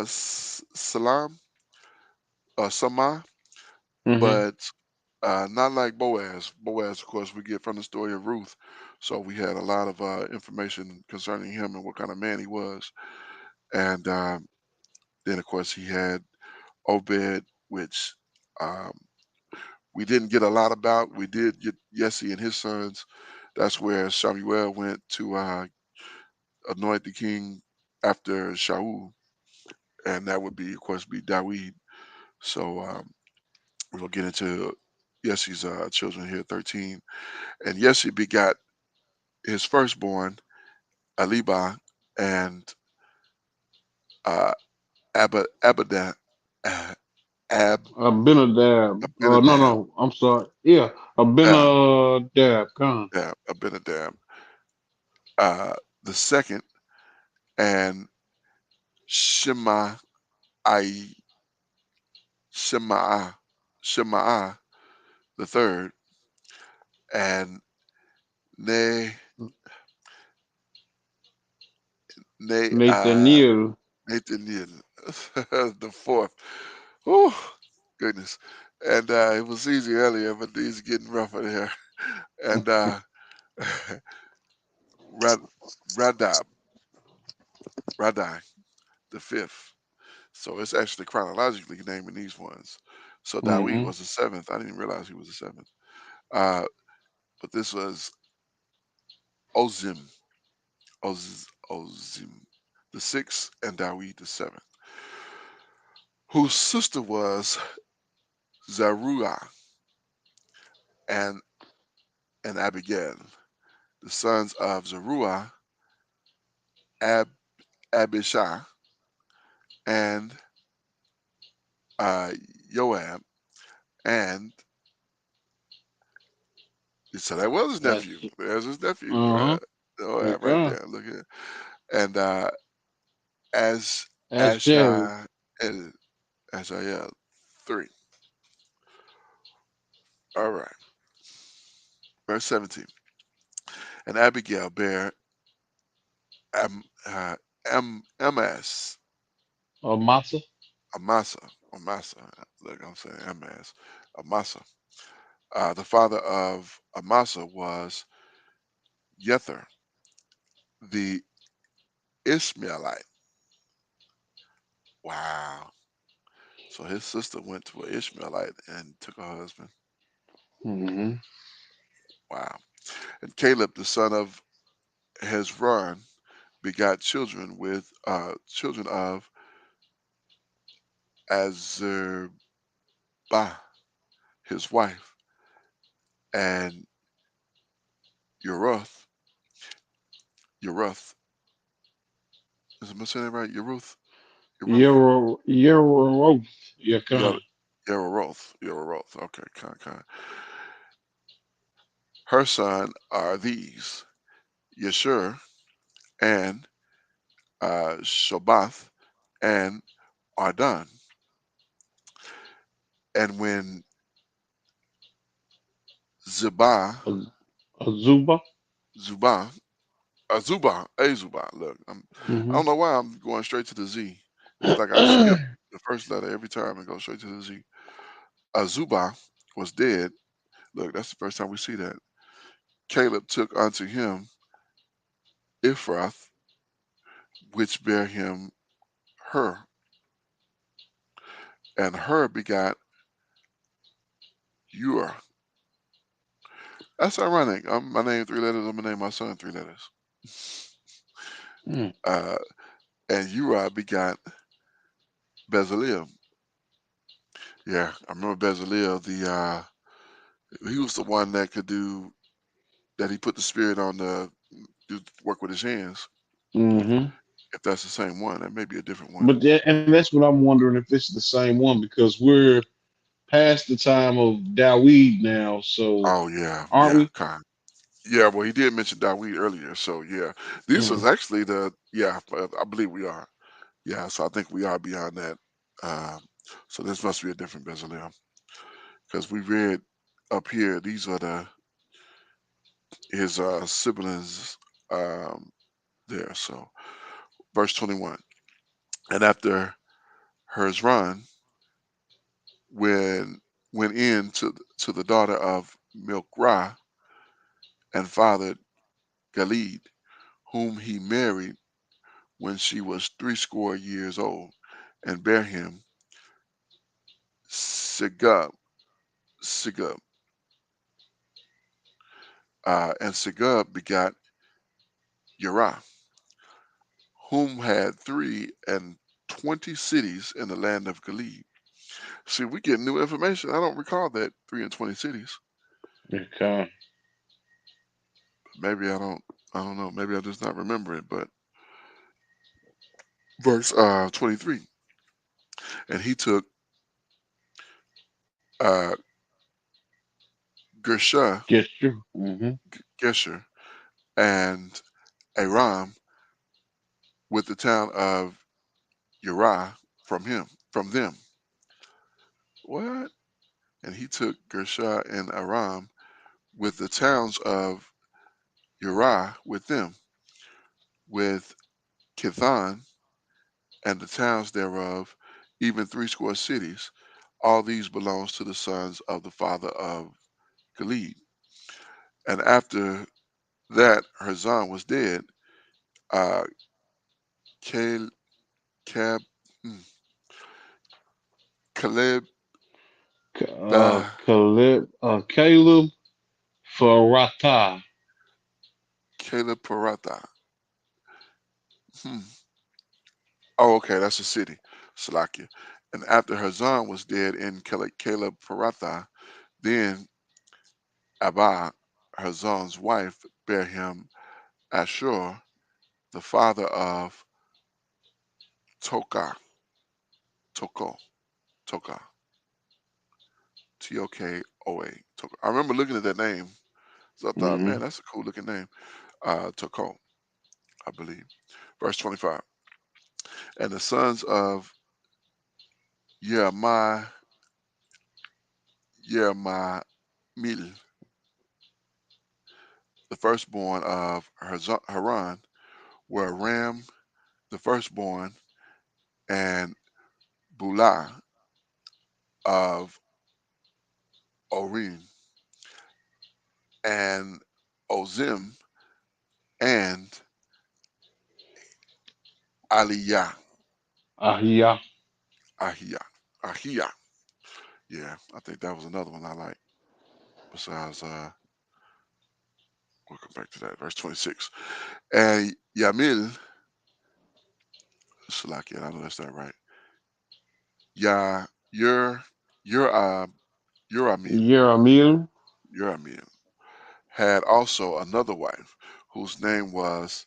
A: Salam, Sama,
C: Mm-hmm.
A: but not like Boaz. Boaz, of course, we get from the story of Ruth. So we had a lot of information concerning him and what kind of man he was. And then, of course, he had Obed, which um, we didn't get a lot about. We did get Jesse and his sons. That's where Samuel went to anoint the king after Shaul, and that would be, of course, be Dawid. So we'll get into Jesse's children here, 13. And Jesse begot his firstborn, Aliba, and uh, Abada, uh, Ab,
C: Abinadab. No,
A: Abinadab,
C: no. I'm sorry. Yeah.
A: uh,
C: Abinadab. Khan.
A: Abinadab, uh, the second, and Shema, I, Shema, the third, and Ne, Ne,
C: Nathaniel.
A: Nathaniel, the fourth. Oh, goodness. And it was easy earlier, but these are getting rougher here. And Rad, Radab, Radai, the fifth. So it's actually chronologically naming these ones. So Dawid
C: Mm-hmm.
A: was the seventh. I didn't realize he was the seventh. Uh, but this was Ozim, Ozim, the sixth, and Dawid the seventh, whose sister was Zeruiah and Abigail. The sons of Zeruiah, Ab, Abishai, and uh, Joab, and so that was his
C: That's
A: nephew. There's his nephew,
C: uh-huh.
A: Joab, right
C: Okay.
A: there. Look at, and as
C: Asher.
A: Ashai, Ashael, three. All right, verse 17. And Abigail bare Am, Amas,
C: Amasa.
A: Amasa. Look, I'm saying Amas, Amasa. The father of Amasa was Jether, the Ishmaelite. Wow. So his sister went to an Ishmaelite and took her husband.
C: Mm-hmm.
A: Wow. And Caleb, the son of Hezron, begot children of Azerba, his wife, and Yeruth. Yeruth. Is I saying that right? Yeruth. Yeruth.
C: Yero. Yeah.
A: Yeah,
C: Khan.
A: Yeroth. Okay, kind. Her son are these: Yeshur and Shobath and Ardan. And when Zibah,
B: Az- Azuba.
A: Zubah, Azubah. Look, I
B: Hmm.
A: don't know why I'm going straight to the Z. It's like I skip the first letter every time and go straight to the Z. Azubah was dead. Look, that's the first time we see that. Caleb took unto him Ephrath, which bare him Hur, and Hur begot Ur. That's ironic. My name 3 letters. I'm gonna name my son 3 letters.
B: Mm.
A: Uh, and Uriah begot Bezalel. Yeah, I remember Bezalel. He was the one that could do that. He put the spirit on the do work with his hands.
B: Hmm.
A: If that's the same one, that may be a different one.
B: And that's what I'm wondering if it's the same one because we're past the time of Dawid now. So
A: Oh yeah,
B: aren't we?
A: kind. Yeah, well, he did mention Dawid earlier, so yeah, this was
B: Mm.
A: actually I believe we are. Yeah, so I think we are beyond that. Um, so this must be a different Bezalel because we read up here. These are his siblings um, there. So verse 21. And after Hezron, when went in to the daughter of Milcah and fathered Galid, whom he married when she was 80 years old, and bare him Segub, Segub, and Segub begot Uriah, whom had 320 cities in the land of Gilead. See, we get new information. I don't recall that 320 cities.
B: Okay.
A: Maybe I don't. I don't know. Maybe I just not remember it. But verse 23, and he took uh, Gersha,
B: Get you. Hmm.
A: Gesher, and Aram with the town of Uriah from them. What? And he took Gersha and Aram with the towns of Uriah with them, with Kithan and the towns thereof, even 60 cities. All these belongs to the sons of the father of Gilead. And after that, her son was dead. Uh, Cal- Cab, mm, Caleb,
B: Caleb Farata.
A: Caleb Parata. Hmm. Oh, okay, that's a city, Salakia. And after her son was dead in Caleb Paratha, then Abba, her son's wife, bare him Ashur, the father of Toka, Toko, Toka, Toka. Toka. I remember looking at that name, so I thought, man,
B: Hmm.
A: that's a cool looking name. Toko, I believe. Verse 25. And the sons of Yermah, Yermahmil, the firstborn of Haran, were Ram, the firstborn, and Bula of Orim, and Ozim, and Aliyah,
B: Ahia.
A: Ahiyah, Ahiyah. Yeah, I think that was another one I like. Besides, we'll come back to that. Verse 26. And Yamil, Salakia, I know that's not right. Ya, your, Yuramil,
B: Yeramil.
A: Yuramil, had also another wife, whose name was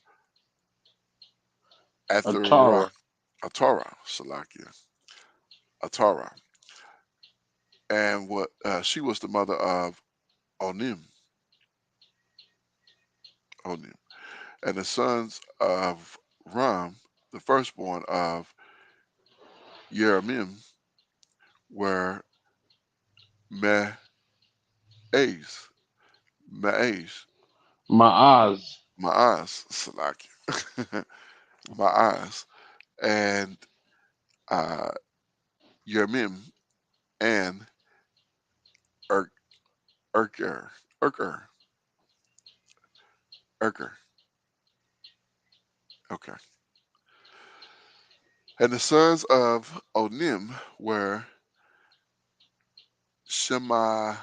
B: Atara.
A: Atharah, Atara, Salakia, Atara. and what she was the mother of Onim, Onim, and the sons of Ram, the firstborn of Yeramim, were Me'ez, Me'ez,
B: Ma'az.
A: Ma'az, Salaki, Ma'az, and uh, Yeramim, and Ur, Urker, Urker, Urker. Okay. And the sons of Onim were Shema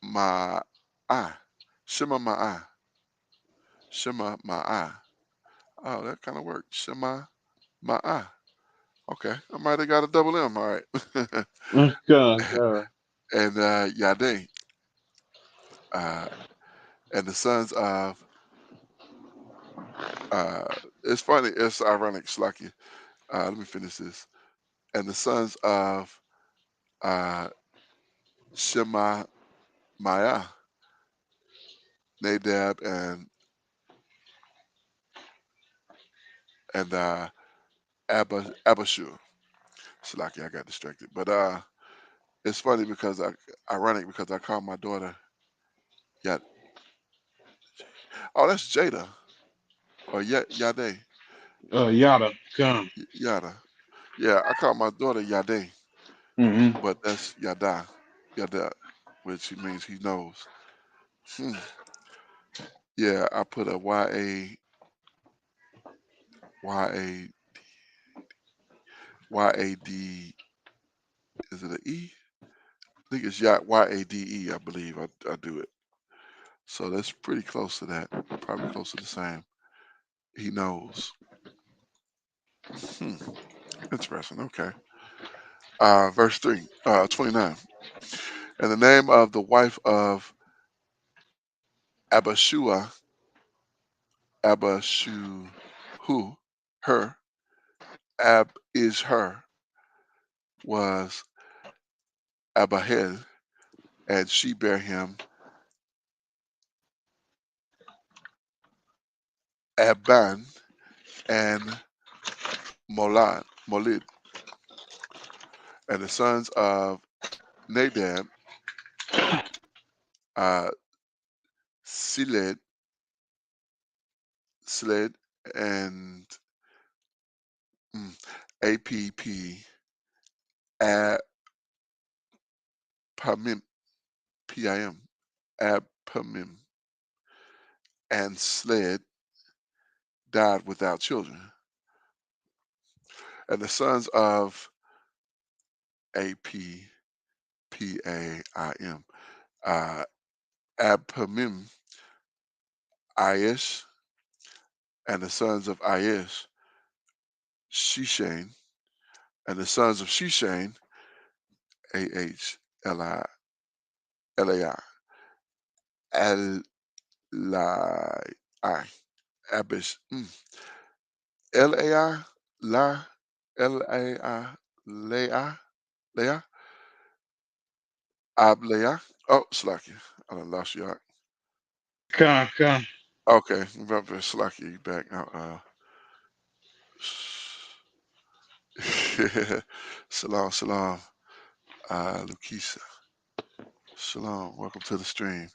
A: Ma'ah, Shema Ma'ah, Shema Ma'ah. Oh, that kind of worked. Shema Ma'ah. Okay, I might have got a double M. All right.
B: God.
A: And Yade, uh, and the sons of uh, it's funny, it's ironic, Slaki. Let me finish this. And the sons of uh, Shema Ma'ah, Nadab and Abashur. Slaki, I got distracted. But it's funny because ironic because I call my daughter Yad. Oh, that's Jada or Yade.
B: Yada. Come.
A: Yada. Yeah, I call my daughter Yade,
B: Mm-hmm.
A: but that's Yada, which means he knows. Hmm. Yeah, I put a Y A D. Is it an E? I think it's Yade. I believe I do it. So that's pretty close to that. Probably close to the same. He knows. Hmm. Interesting. Okay. Verse 3, 29. And the name of the wife of Abishua, Abishu, her, Ab is her, was Abahel, and she bare him Aban and Molid. And the sons of Nadab, uh, Siled, Sled, and APP, Apamim, PIM, Apamim, and Sled died without children. And the sons of APPAIM, uh, Apamim, Aish, and the sons of Aish, Shishane, and the sons of Shishane, AHLI, LAI, Alai, Abish, LAI, La, LAI, Leah, Leah, Ableah. Oh, Slacky, I done lost you out.
B: Come.
A: Okay, remember Slacky, you back now. Shalom, shalom, Lukisa. Shalom, welcome to the stream.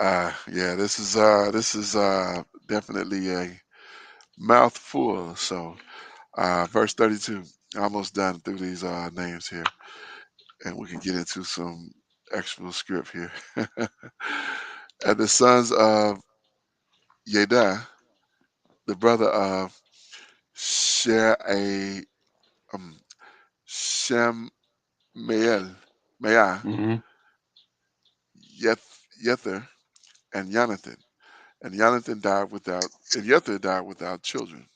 A: Yeah, this is definitely a mouthful. So, verse 32. Almost done through these names here, and we can get into some actual script here. And the sons of Yeda, the brother of Shea, um, Shemael, Maya,
B: Mm-hmm.
A: Yether, and Jonathan. And Jonathan died without, and Yether died without children.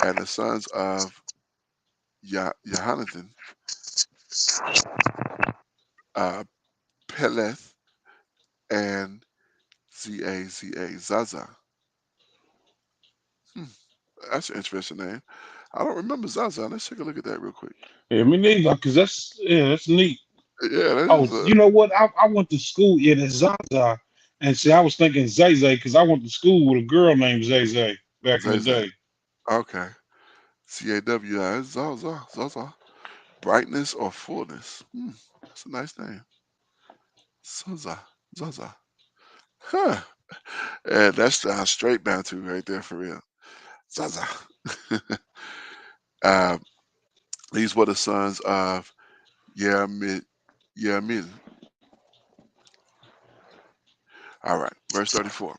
A: And the sons of Jonathan, uh, Peleth and Zaza. Hmm, that's an interesting name. I don't remember Zaza. Let's take a look at that real quick.
B: Yeah, me neither, cause that's neat.
A: Yeah, that
B: Oh,
A: is
B: you know what? I went to school. Yeah, that's Zaza. And see, I was thinking Zay Zay because I went to school with a girl named Zay Zay back in the
A: Zaza.
B: day.
A: Okay. Cawi. Zaza. Zaza. Brightness or fullness. That's a nice name. Zaza. Zaza. Huh. Yeah, that's straight Bantu right there for real. Zaza. uh, these were the sons of Yermil. Yermil. All right. Verse 34.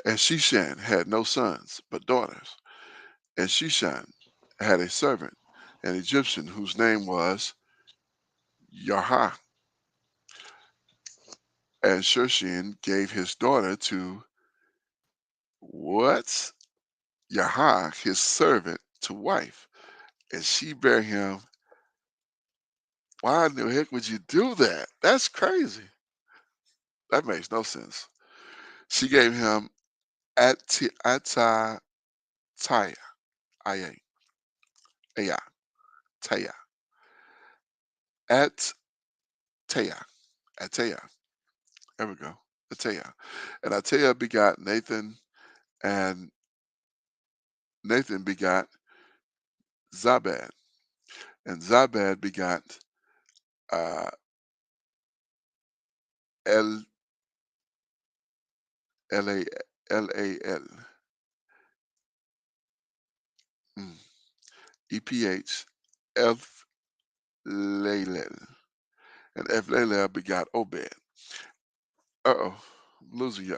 A: And Shishan had no sons, but daughters. And Shishan had a servant, an Egyptian, whose name was Yahah. And Shushan gave his daughter to what? Yahah, his servant, to wife. And she bare him. Why in the heck would you do that? That's crazy. That makes no sense. She gave him Atataya, Aya, Aya, Taya, Ataya, Ataya. There we go. Ataya. And Ataya begot Nathan, and Nathan begot Zabad. And Zabad begot uh, El L A L A L mm, EPH Elf Lalel. And Elf Lalel begot Obed. Uh-oh, I'm losing you.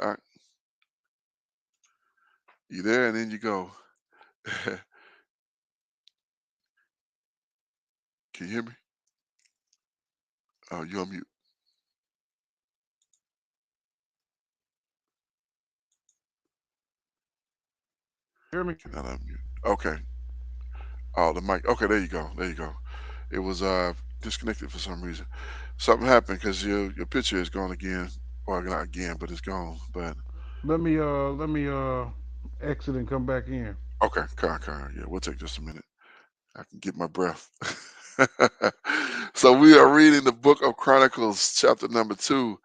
A: You there, and then you go. Can you hear me? Oh, you on mute.
B: Hear me?
A: Cannot unmute. Okay. Oh, the mic. Okay, there you go. There you go. It was disconnected for some reason. Something happened because your picture is gone again. Well, not again, but it's gone. But
B: Let me exit and come back in.
A: okay, yeah, we'll take just a minute. I can get my breath. So we are reading the book of Chronicles, chapter number 2,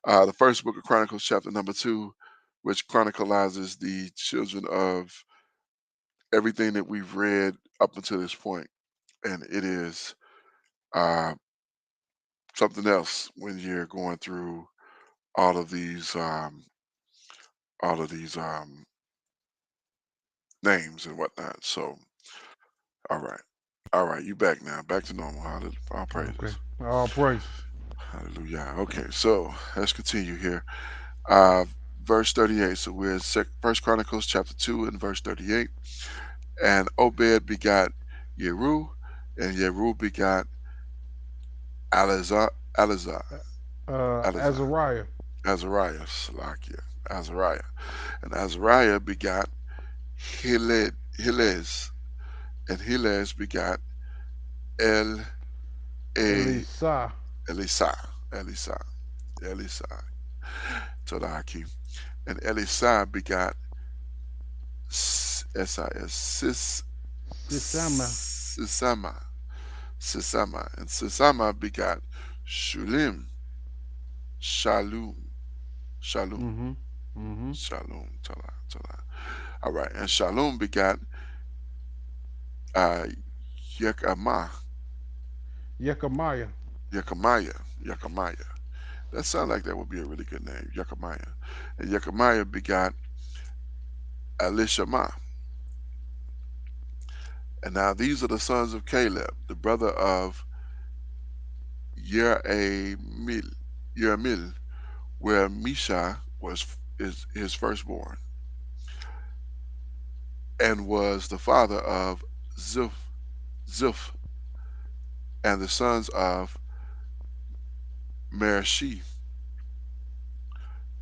A: the first book of Chronicles, chapter number 2, which chronicalizes the children of everything that we've read up until this point, and it is uh, something else when you're going through all of these all of these names and whatnot. So, all right, all right, you back now, back to normal. All
B: Okay.
A: praises,
B: All praises.
A: hallelujah. Okay, so let's continue here. Uh, verse 38. So we're in First Chronicles chapter 2 and verse 38. And Obed begot Yeru, and Yeru begot Alizar, Alizar, Alizar,
B: Azariah.
A: Azariah, Salakia, Azariah. And Azariah begot Helez, and Helez begot El A
B: Elisa.
A: Elisa, Elisa, Elisa, Todaki. And Elisa begot S-I-S,
B: Sisama.
A: Sisama, Sisama. And Sisama begot Shulim, Shalom, Shalom,
B: Mm-hmm. Mm-hmm.
A: Shalom, Tala, Tala. All right. And Shalom begot uh, Yekama,
B: Yekamiah.
A: Yekamiah. That sounds like that would be a really good name, Yekamiah. And Yekamiah begot Elishama. And now these are the sons of Caleb, the brother of Yeramil, Yeramil, where Misha is his firstborn, and was the father of Ziph, and the sons of Merashi,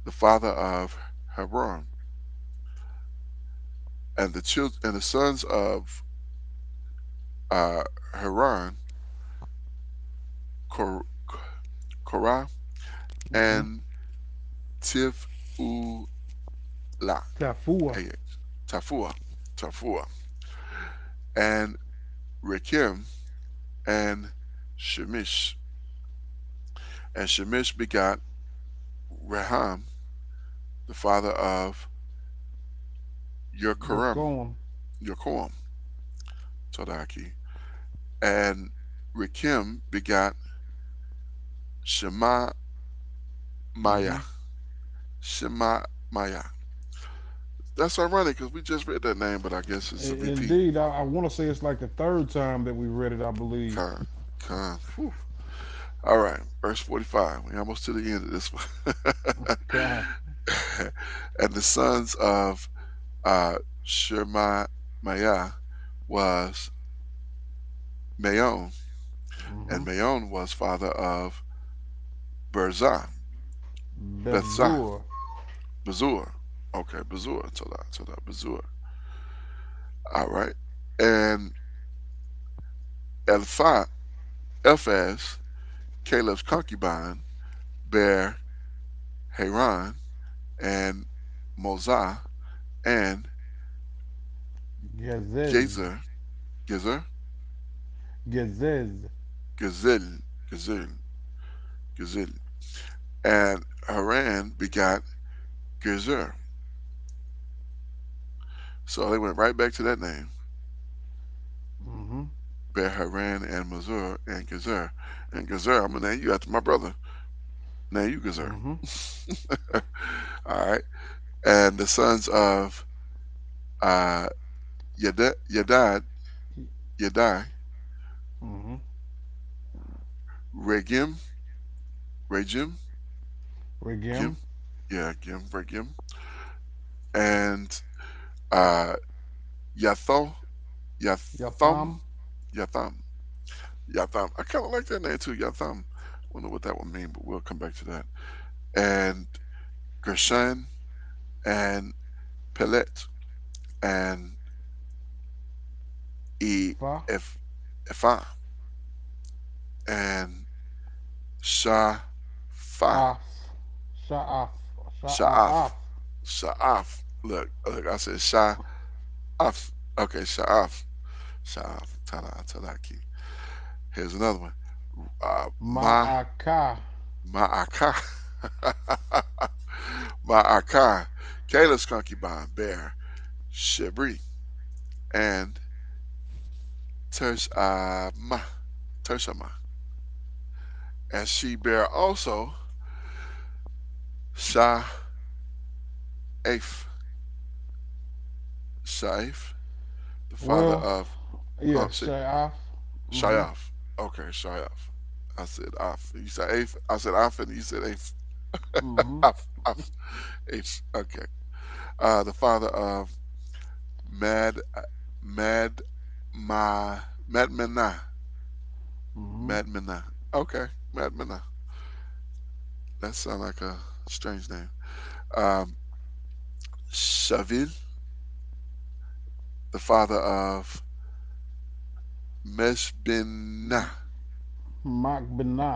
A: the father of Hebron, and the sons of uh, Haran, Kor, Korah,
B: Mm-hmm.
A: and Tifula,
B: Tafua.
A: Tafua. Tafua, and Rekem, and Shemish. And Shemish begot Raham, the father of
B: You're
A: Yerkoram,
B: going.
A: Yerkoam, Todaki. And Rekem begot Shema
B: Mm-hmm.
A: Maya. Shema Maya. That's ironic because we just read that name, but I guess it's a repeat.
B: Indeed, I want to say it's like the third time that we read it, I believe.
A: Con, Whew. All right, verse 45. We're almost to the end of this one.
B: God.
A: And the sons of Shema Maya was Maon,
B: Mm-hmm.
A: and Maon was father of Berzah, Bethzah,
B: Bezur.
A: Bezur. Okay, Bezur. Tola, Bezur. All right. And Elphaz, Eliphaz, Caleb's concubine, bare Haran and Mozah and
B: Gezez.
A: Gezer, Gezer,
B: Gezez.
A: Gezel, Gezel, Gezel. And Haran begot Gezer. So they went right back to that name.
B: Mm-hmm.
A: Bear Haran and Mazur and Gezer. And Gezer, I'm gonna name you after my brother. Name you Gezer.
B: Mm-hmm.
A: All right. And the sons of uh Yadad, Yadai,
B: Mm-hmm.
A: Regim, Regim, Gim,
B: Regem.
A: yeah, Gim, Regim, and uh Yatho, Yatham,
B: Yatham.
A: Yatham, Yatham. I kind of like that name too, Yatham. Wonder what that would mean, but we'll come back to that. And Gershon and Pelet and E
B: Fa.
A: F Ephah and Shapha,
B: Af. Sha'af.
A: Sha'af,
B: Sha'af.
A: Sha'af. Look, I said Sha'af. Okay, Sha'af, Sha'af, Talaki. Here's another one. Ma
B: Ma'aka.
A: Ma'aka, Ma'aka. Caleb's concubine bear Shebri and Tershama, Tershama, and she bear also Sha'af, Shaif, the father
B: Well,
A: of,
B: yeah,
A: say
B: Sha'af. Mm-hmm.
A: Shayaf. Okay, Shayaf. I said Af. You said Af. I said Af, and you said Af.
B: Mm-hmm.
A: Af. H. Okay. The father of Mad, Mad, Madmena.
B: Mm-hmm.
A: Madmena. Okay, Madmena. That sounds like a strange name. Um, Shavil, the father of Meshbena.
B: Makbena.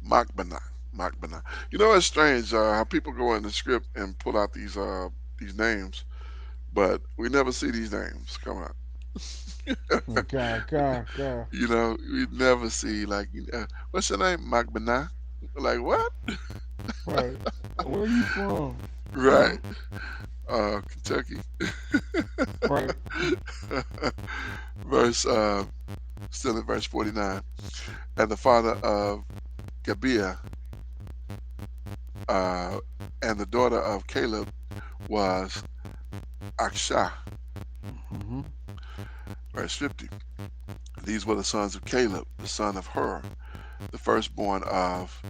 A: Makbena. Makbena. You know, it's strange how people go in the script and pull out these names, but we never see these names come out.
B: God.
A: You know, we never see like, what's your name, Makbena? Like what?
B: Right. Where you from?
A: Right, Kentucky.
B: Right.
A: verse Still in verse 49. And the father of Gibeah, uh, and the daughter of Caleb was Aksha.
B: Mm-hmm.
A: Verse 50. These were the sons of Caleb, the son of Hur, the firstborn of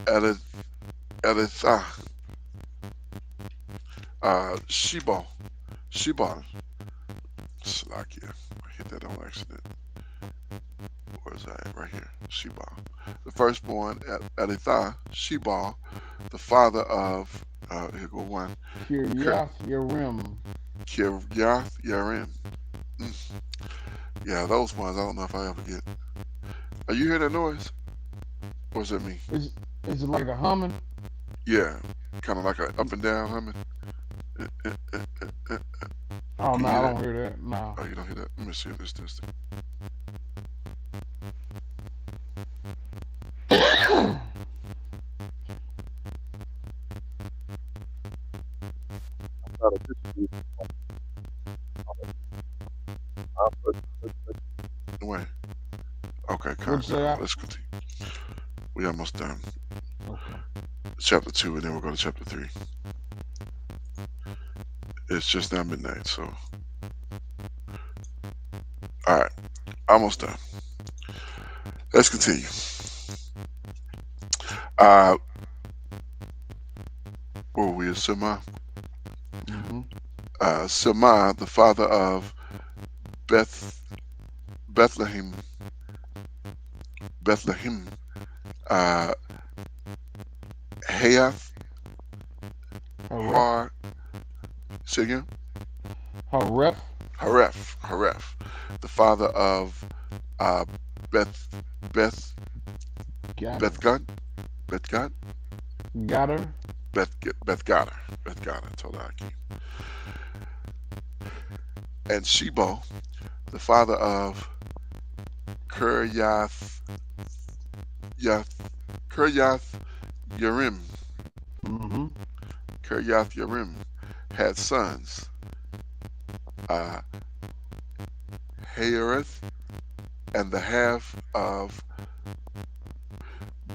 A: Elithah, Shebal, Shebal, Slakia. I hit that on accident. Where is that? Right here. Shebal. The firstborn, Elithah, Shebal, the father of, here go one,
B: Kiryath Yerim.
A: Kiryath Yarim. Mm. Yeah, those ones, I don't know if I ever get. Are you hearing that noise? Or is it me?
B: Is it like a humming?
A: Yeah, kind of like a up and down humming.
B: Oh
A: You
B: no,
A: hear
B: I
A: that?
B: don't hear that. No.
A: Oh, you don't hear that? Let me see if this. Wait. Okay, calm
B: What'd you say?
A: down. Let's continue. We almost done.
B: Okay.
A: Chapter 2, and then we'll go to chapter 3. It's just now midnight, so. Alright, almost done. Let's continue. Uh, where were we at Sema?
B: Mm-hmm.
A: Sema, the father of Beth, Bethlehem, Bethlehem, uh, Hayath,
B: Haref.
A: Har, say again?
B: Haref.
A: Haref, the father of uh, Beth, Beth,
B: Got her.
A: Bethgad, Bethgad,
B: Got her.
A: Bethgader, Bethgader, Tolaki, and Shebo, the father of Kiryath, Yath, Kiryath Yerim,
B: Mm-hmm.
A: Kiryath Yerim, had sons, uh, Haereth, and the half of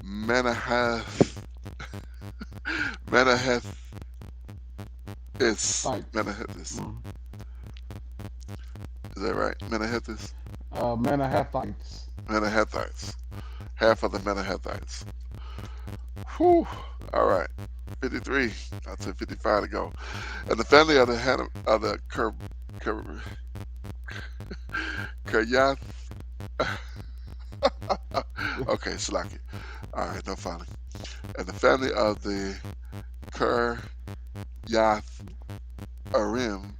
A: Manahath, Manahath is
B: Sites.
A: Manahethis.
B: Mm.
A: Is that right? Manahethis?
B: Manahathites.
A: Manahethites. Half of the Manahethites. Whew. All right. 53. I said 55 to go. And the family of the Ker, Keryath. Okay, Slaki. All right, no filing. And the family of the Keryath Arim,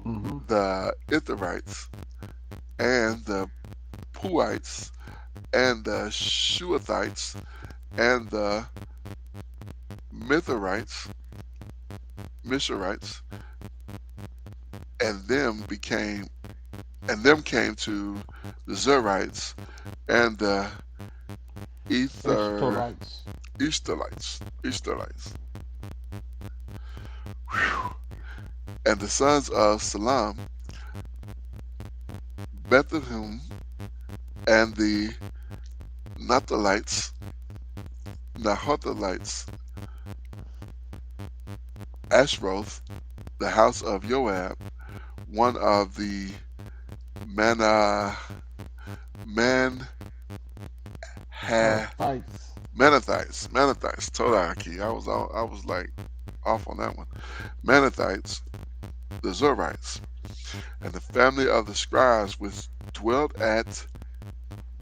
B: Mm-hmm.
A: the Itharites, and the Puites, and the Shuathites, and the Mitharites, Misharites, and them came to the Zerites and the Ether
B: Ishtorites.
A: Easterlites. Whew. And the sons of Salam, Bethlehem, and the Nathalites, Nahothalites, Ashroth, the house of Joab, one of the Mana Man
B: Hathites.
A: Manathites, Todaki. I was like off on that one. Manathites, the Zorites, and the family of the scribes which dwelt at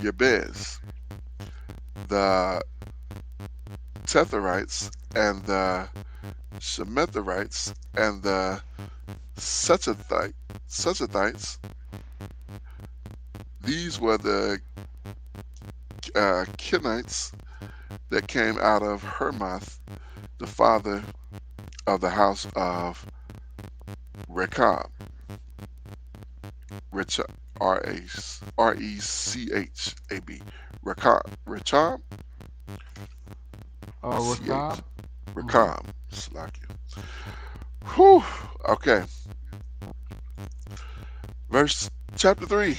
A: Jabez, the Tetherites, and the Shemetherites, and the Suchathites. These were the Kenites that came out of Hermoth, the father of the house of Rechab, Rechab, Rechab, CH,
B: Rakab. Mm-hmm.
A: Rechab, Slakia. Whew, okay. Verse chapter 3.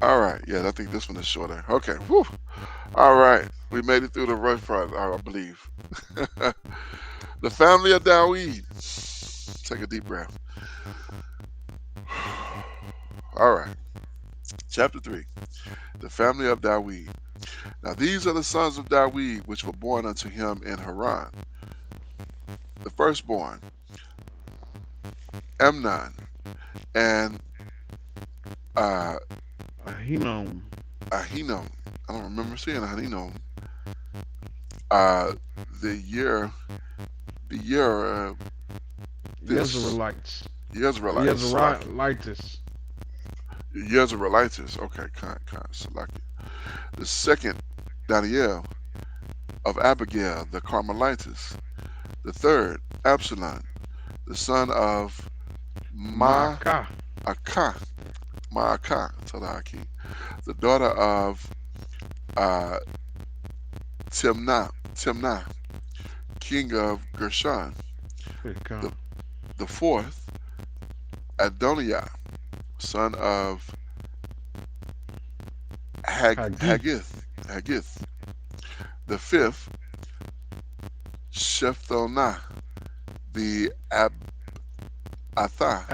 A: All right, yeah, I think this one is shorter. Okay, whew. All right, we made it through the rough part, I believe. The family of Dawid. Take a deep breath. All right, chapter 3. The family of Dawid. Now these are the sons of Dawid which were born unto him in Haran. The firstborn, Amnon, and uh,
B: Ahinom.
A: Ahinom. I don't remember seeing Ahinom. Uh, the year, the this
B: Yezreelites.
A: Israelites, Salaki.
B: Yezreelites.
A: Israelites. Okay, kind, Salaki. The second, Daniel of Abigail, the Carmelites. The third, Absalom, the son of
B: Maka.
A: Ma'aka, Ma'aka, Talaki, the daughter of uh, Timnah, king of Gershon.
B: Ika.
A: The, the fourth, Adoniah, son of
B: Hagith.
A: Haggith. The fifth, Shephthanah, the
B: Abathar.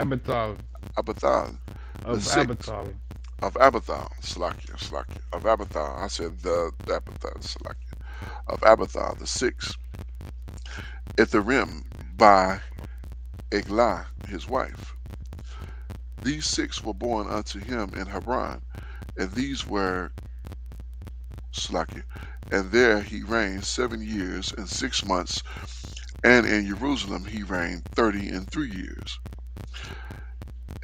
A: Abathar. The
B: Of
A: sixth,
B: Abathar.
A: of Abathar, Salakia, of Abathar. I said the Abathar, Salakia, of Abathar. The sixth, Ithrim, by Eglah, his wife. These six were born unto him in Hebron, and these were Salakia. And there he reigned 7 years and 6 months, and in Jerusalem he reigned 30 and 3 years.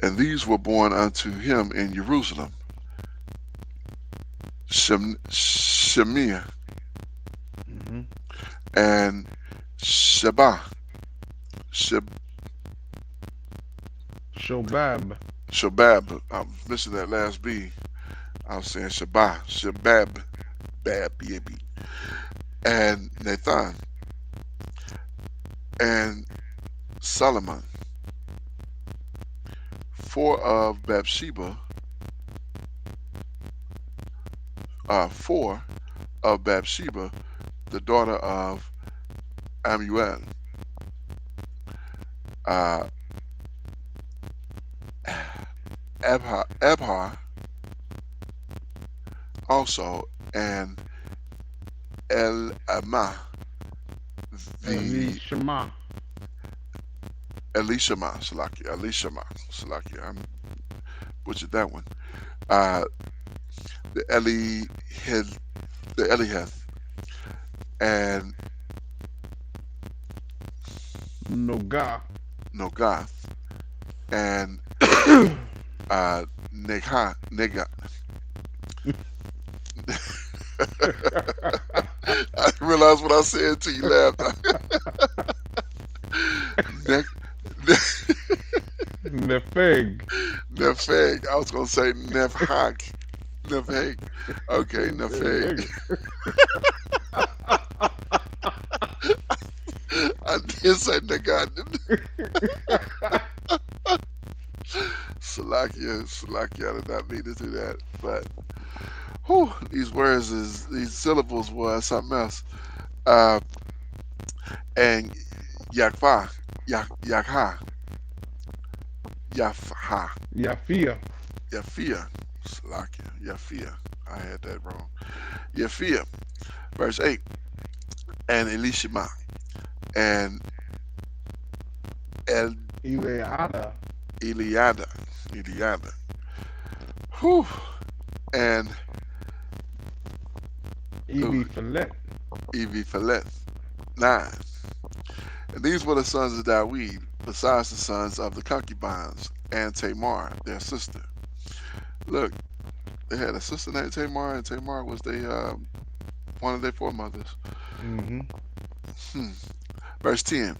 A: And these were born unto him in Jerusalem, Shemiah
B: Mm-hmm.
A: and Sheba, Sheb,
B: Shobab.
A: Shobab. I'm missing that last B. I was saying Shebab, Bab, B-A-B, and Nathan and Solomon, four of Bathsheba, four of Bathsheba, the daughter of Amuel, uh, Abhar also, and El Amah, the
B: Elishama.
A: Elishama, Salaki, I butchered that one. Uh, the Eliheth, and
B: Noga.
A: Nogath, and Nega. I realized what I said until you laughed. Ne-
B: Nefeg.
A: Nefeg. I was gonna say Nefhag. Nefeg. Okay, Nefeg.
B: Nigga.
A: I did say Nega. Salakia, I did not mean to do that. But whew, these syllables were something else. Uh, and Yakfa, Yakha, Yafha,
B: Yafia.
A: Yafia, Salakia, Yafia. I had that wrong. Yafia, verse 8, and Elishama, and El
B: Ileada.
A: Eliada, Eliada, whew, and
B: Evi Filet.
A: Evi Pheleth, 9. And these were the sons of Dawid, besides the sons of the concubines, and Tamar, their sister. Look, they had a sister named Tamar, and Tamar was one of their foremothers.
B: Mm-hmm.
A: Hmm. Verse 10.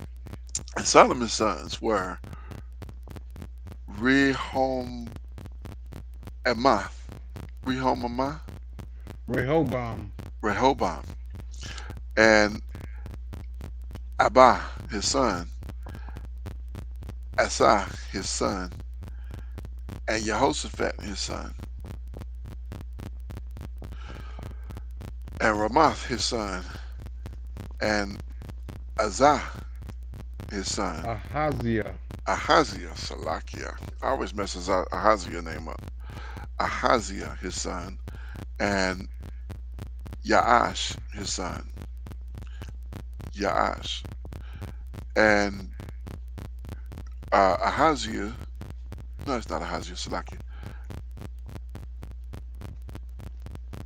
A: And Solomon's sons were Rehoboam, Rehoboam,
B: Rehoboam.
A: Rehoboam, and Abba, his son, Asa, his son, and Jehoshaphat, his son, and Ramoth, his son, and Azah, his son,
B: Ahaziah.
A: Ahaziah, Salakia. I always messes Ahaziah name up. Ahaziah, his son, and Yaash, his son, Yaash, and Ahaziah. No, it's not Ahaziah, Salakia.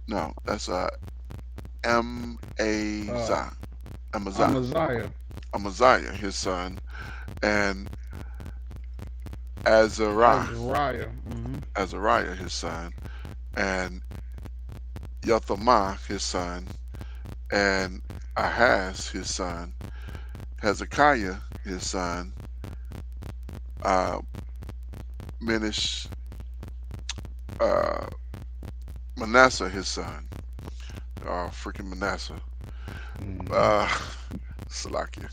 A: No, that's
B: Uh,
A: Amazah, Amazah,
B: Amaziah.
A: Amaziah, his son, and Azariah,
B: Azariah. Mm-hmm.
A: Azariah, his son, and Yothamah, his son, and Ahaz, his son, Hezekiah, his son, uh, Menish, uh, Manasseh, his son. Freaking Manasseh.
B: Mm-hmm.
A: Uh, Salakia.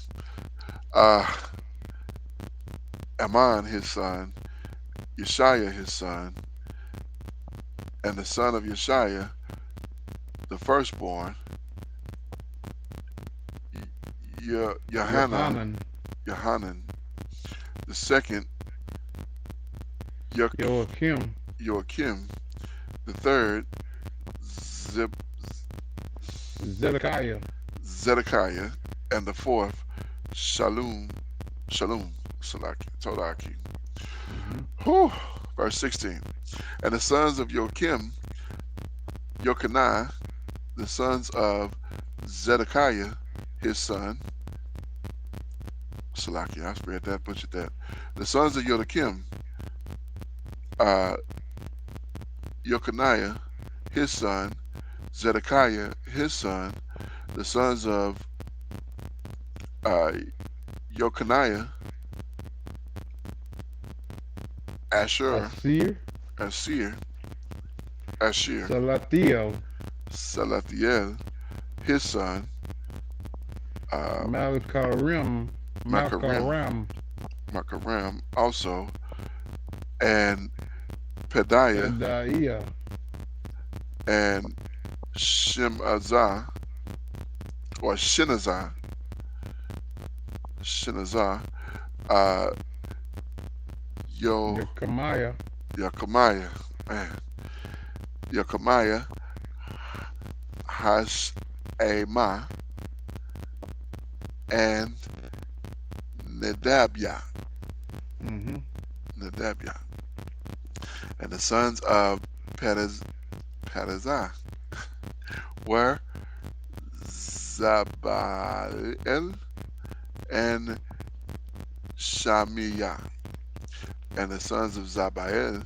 A: Uh, Ammon, his son. Yeshaya, his son. And the son of Yeshaya, the firstborn, Yohanan,
B: Yohanan,
A: Yohanan. The second, Yo-
B: Joachim,
A: Joachim. The third, Zeb,
B: Zedekiah.
A: Zedekiah. And the fourth, Shalom, Shalom, Salaki, Todaki.
B: Mm-hmm.
A: Whew. Verse 16. And the sons of Joachim, Yochanan, the sons of Zedekiah, his son, Salaki, I spread that, butchered that. The sons of Joachim, uh, Yochaniah, his son, Zedekiah, his son, the sons of uh, Yochaniah, Asher,
B: Asir,
A: Asir, Asher,
B: Salathiel,
A: Salathiel, his son, uh,
B: Malkarim,
A: Makarim,
B: Malkaram,
A: Makaram also, and Pedaiah,
B: Pedaiah,
A: and Shemazah, or Shinazah, Shinazah, uh, Yo,
B: Yekamiah,
A: Yakamiah, man, Yakamiah, Hash'amah, and Nadabia,
B: mm-hmm.
A: Nadabia, and the sons of Pedazah were Zabael and Shamiah, and the sons of Zabael,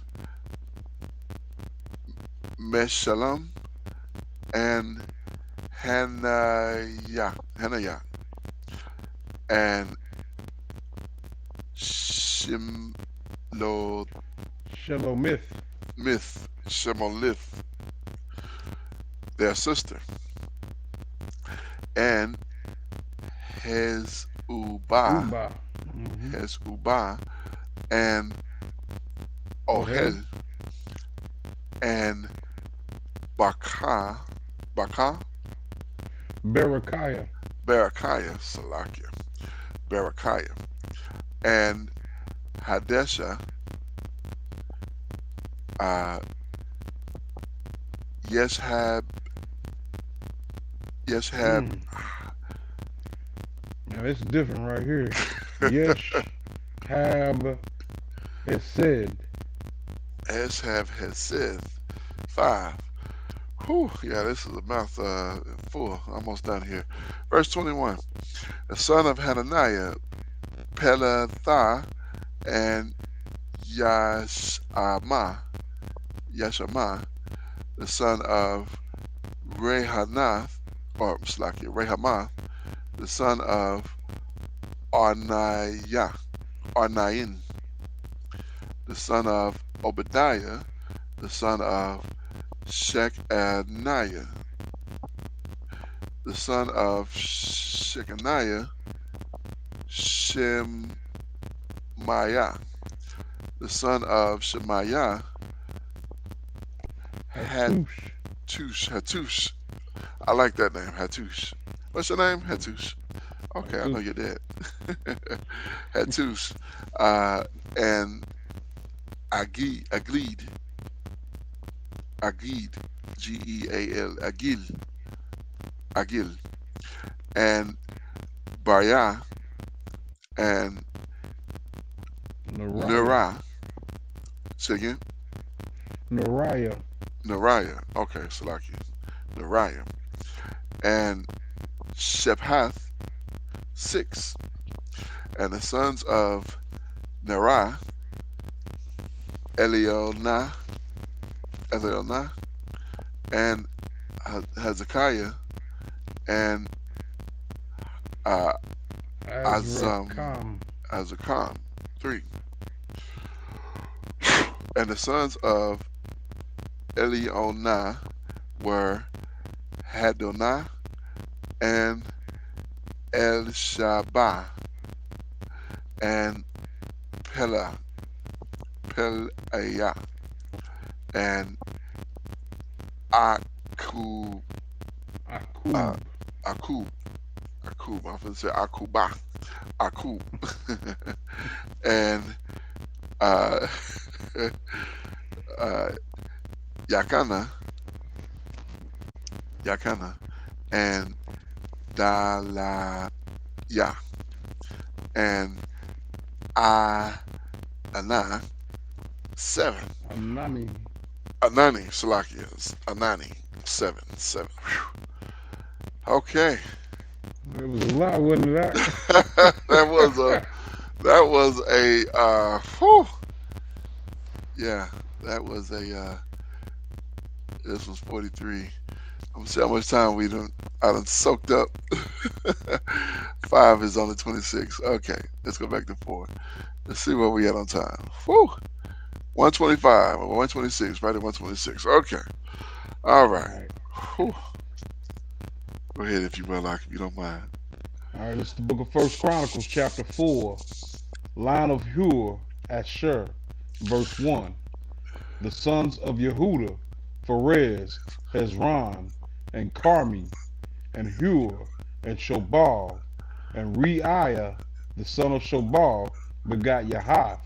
A: Meshalem and Hananiah, and Shimlothmith,
B: Shelomith,
A: Shemolith, their sister, and Hezubah,
B: Uba, mm-hmm.
A: Hezubah, and
B: Ohel,
A: Ohel, and Bakah, Bakah,
B: Berechiah,
A: Berechiah, Salakia, Berechiah, and Hadesha, uh, Yeshab, Yeshab,
B: mm. Now it's different right here. Yesh, Hab, Hesed,
A: Eshab Hesed, 5. Whew, yeah, this is a mouth full, almost done here. Verse 21, the son of Hananiah, Peletha, and Yashama, Yashama, the son of Rehanath, or Slaki, Rehamath, the son of Arnaiah, Arnain, the son of Obadiah, the son of Shechaniah, the son of Shechaniah, Shemaiah, the son of Shemaiah,
B: Hattush,
A: Hattush. I like that name, Hattush. What's your name? Hattush. Okay, I know
B: Hattush,
A: you're dead. Hattush. Uh, and Agid, Agid, Geal, Agil, and Bariah, and
B: Nariah,
A: Nerah. Say again?
B: Nariah,
A: Nariah. Okay, Salaki. Nariah. And Shephath, 6. And the sons of Nerah, Elielnah, and Hezekiah, and uh, Azam,
B: Azrakam,
A: Azakam, 3. And the sons of Elionah were Hadonah and El and Pela, Pelaiah and Akub, uh,
B: Akub.
A: Akub, Akub. I'm going to say Akuba, Akub, and uh, uh, Yakana, Yakana, and Dalaya, and Anani, seven.
B: Anani.
A: Anani, Salakia, Anani, seven, seven. Whew. Okay.
B: It was a lot, wasn't it?
A: that was a whew, yeah, that was a this was 43. I'm gonna see how much time I done soaked up. Five is only 26. Okay, let's go back to four. Let's see where we at on time. Whew. 125 or 126, right at 126. Okay. All
B: All
A: right.
B: right.
A: Whew. Go ahead if you will, like, if you don't mind.
B: All right, it's the book of First Chronicles, chapter 4, line of Hur, Asher, verse 1. The sons of Yehuda, Pharez, Hezron, and Carmi, and Hur, and Shobal, and Reiah, the son of Shobal, begot Yahath,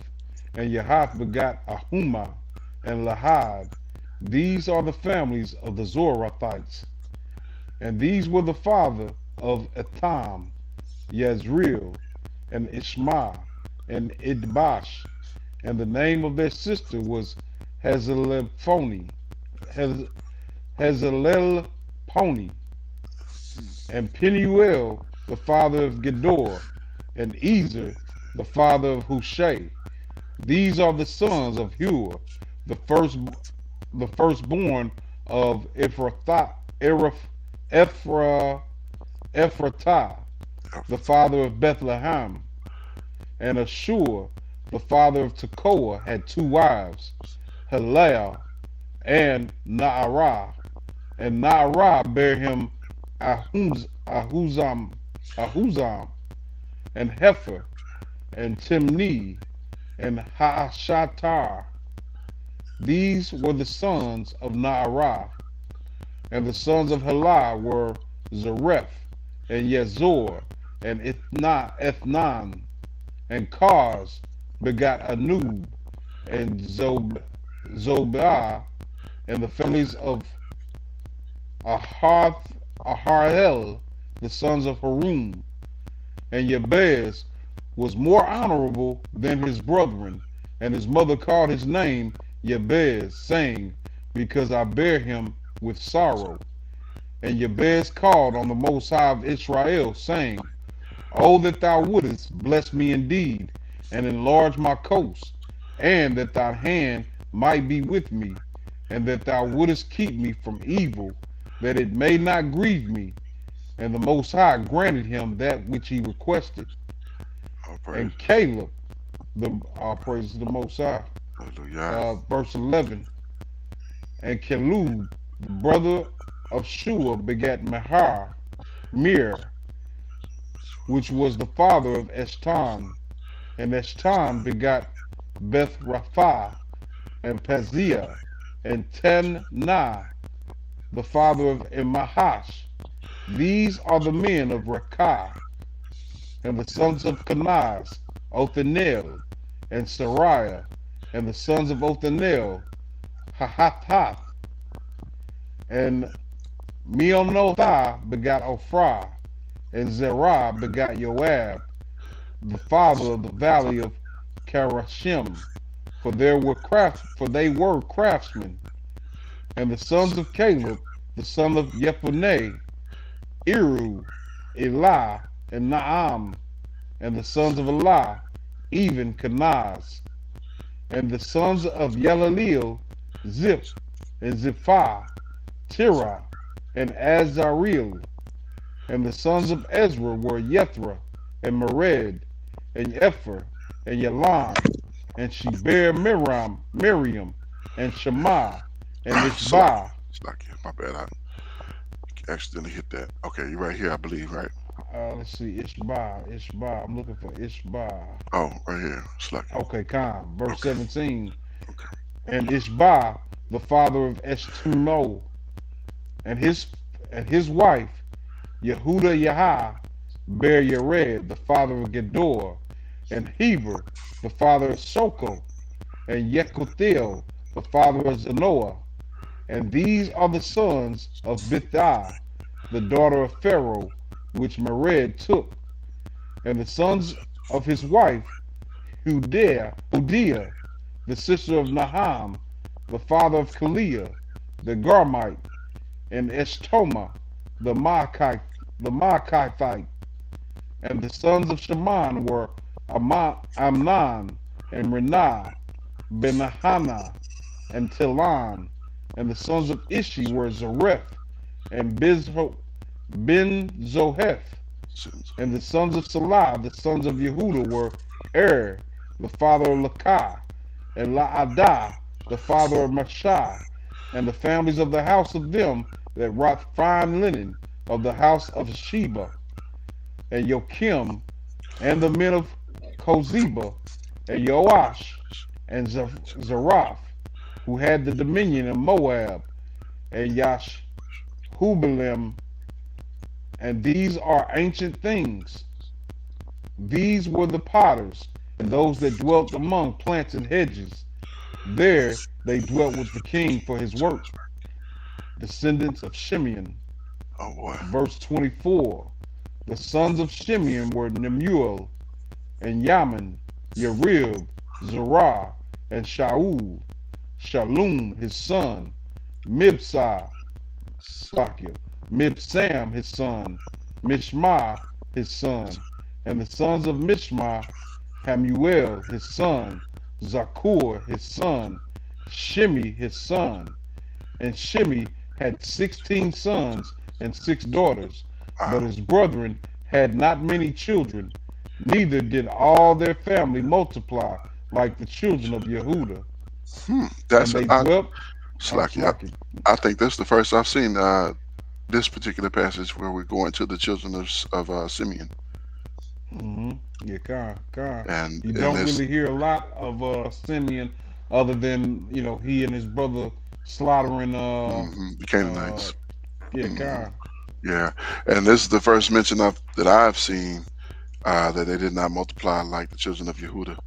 B: and Yahath begot Ahumah, and Lahad. These are the families of the Zorathites. And these were the father of Etham, Yazriel, and Ishma, and Idbash. And the name of their sister was Hazelelphoni, Hez- Hazelelponi, and Penuel, the father of Gedor, and Ezer, the father of Hushai. These are the sons of Hur, the first, the firstborn of Ephrathah, the father of Bethlehem. And Ashur, the father of Tekoa, had two wives, Helel and Naarah. And Naarah bare him Ahuzam, and Hefer, and Timni, and Haashatar. These were the sons of Naarah. And the sons of Helah were Zareph, and Yazor, and Ethnan, and Kaz begot Anub, and Zobah, and the families of Aharhel, the sons of Harum. And Jabez was more honorable than his brethren, and his mother called his name Jabez, saying, Because I bear him with sorrow. And Jabez called on the Most High of Israel, saying, Oh, that thou wouldest bless me indeed, and enlarge my coast, and that thy hand might be with me, and that thou wouldest keep me from evil, that it may not grieve me. And the Most High granted him that which he requested.
A: All praise.
B: And Caleb, all praise to the Most High,
A: Hallelujah.
B: verse 11. And Caleb, the brother of Shua, begat Mir, which was the father of Eshton. And Eshton begot Beth Rapha, and Paziah, and Tenah, the father of Imahash. These are the men of Rekah. And the sons of Kenaz, Othniel, and Sariah. And the sons of Othniel, Hahathath. And Meonothah begot Ophrah, and Zerah begot Joab, the father of the valley of Karashim, for they were craftsmen. And the sons of Caleb, the son of Jephunneh, Eru, Elah, and Naam. And the sons of Elah, even Kenaz. And the sons of Yalaleel, Ziph, and Ziphah, Terah, and Azareel. And the sons of Ezra were Yethra, and Mered, and Epher, and Yalan. and she bare Miriam, and Shema, and
A: Slacky.
B: Ishbah.
A: Slacky. My bad. I accidentally hit that. Okay, you're right here, I believe, right?
B: Let's see, Ishbah. I'm looking for Ishbah.
A: Oh, right here. Slacky.
B: Okay, Khan, verse
A: Okay.
B: 17.
A: Okay.
B: And Ishbah, the father of Eshtumo, and his wife, Yehuda Yahah, bare Yared, the father of Gedor, and Heber, the father of Soko, and Yekuthiel, the father of Zanoah. And these are the sons of Bithai, the daughter of Pharaoh, which Mered took, and the sons of his wife, Hudiah, the sister of Naham, the father of Kaliah, the Garmite, and Eshtoma, the Maakathite. And the sons of Shaman were Amnon, and Renah, Benahana, and Tilan. And the sons of Ishi were Zareph, and Ben Zoheth.
A: Sins.
B: And the sons of Salah, the sons of Yehuda, were Er, the father of Lakah, and Laadah, the father of Mashah, and the families of the house of them that wrought fine linen of the house of Sheba, and Joachim, and the men of Kozeba, and Joash, and Zaraph, who had the dominion in Moab, and Yashhubalim. And these are ancient things. These were the potters, and those that dwelt among plants and hedges. There they dwelt with the king for his work. Descendants of Shimeon.
A: Oh boy.
B: Verse 24. The sons of Shimeon were Nemuel, and Yamin, Yarib, Zerah, and Shaul, Shalom his son, Mibsah, Slakia, Mibsam his son, Mishma his son, and the sons of Mishma, Hamuel his son, Zakur his son, Shimi his son. And Shimi had 16 sons and 6 daughters, but his brethren had not many children, neither did all their family multiply like the children of Yehuda. And
A: That's
B: they dwelt.
A: Slacky.
B: Slacky.
A: I think that's the first I've seen this particular passage where we're going to the children of Simeon,
B: Mm-hmm. Yeah, Khan. You
A: and
B: don't
A: this
B: really hear a lot of Simeon other than, he and his brother slaughtering,
A: the Canaanites.
B: yeah,
A: hmm
B: Khan.
A: Yeah, and this is the first mention of that I've seen that they did not multiply like the children of Yehuda.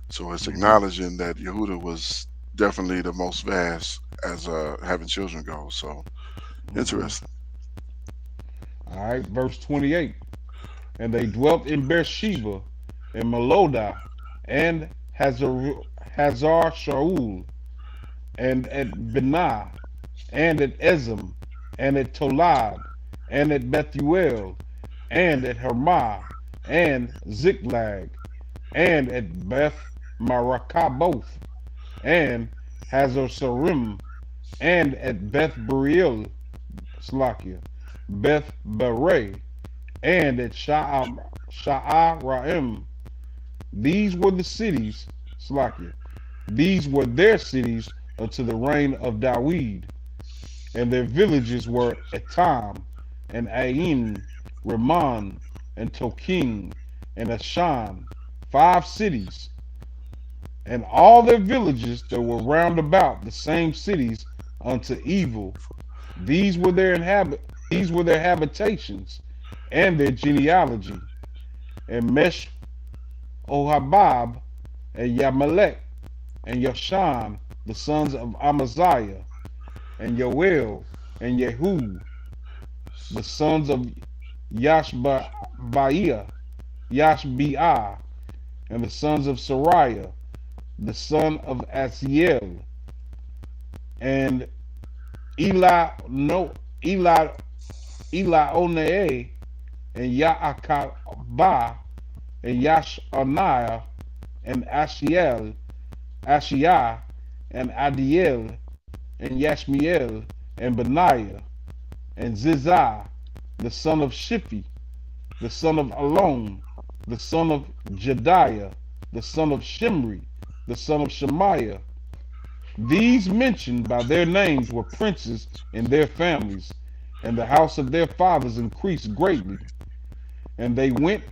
A: So it's
B: Mm-hmm.
A: acknowledging that Yehuda was definitely the most vast as having children goes. So
B: Mm-hmm.
A: interesting.
B: All right, verse 28. And they dwelt in Beersheba, and Melodah, and Hazar Shaul, and at Benah, and at Ezem, and at Tolad, and at Bethuel, and at Hermah, and Ziklag, and at Beth Marakaboth, and Hazar Sarim, and at Beth Buriel, Slakia, Beth Bere, and at Sha'araim. These were the cities, Slakia. These were their cities unto the reign of Dawid, and their villages were Etam, and Ain, Ramon, and Tokin, and Ashan, 5 cities, and all their villages that were round about the same cities unto evil. These were their habitations, and their genealogy. And Mesh Ohabab, and Yamalek, and Yashan, the sons of Amaziah, and Yoel, and Yehu, the sons of Yashbiah, and the sons of Sariah, the son of Asiel, and Eli no Eli Onee, and Yaakabah, and Yashaniah, and Ashiah, and Adiel, and Yashmiel, and Benaiah, and Zizah, the son of Shiphi, the son of Alon, the son of Jediah, the son of Shimri, the son of Shemaiah. These mentioned by their names were princes in their families, and the house of their fathers increased greatly. And they went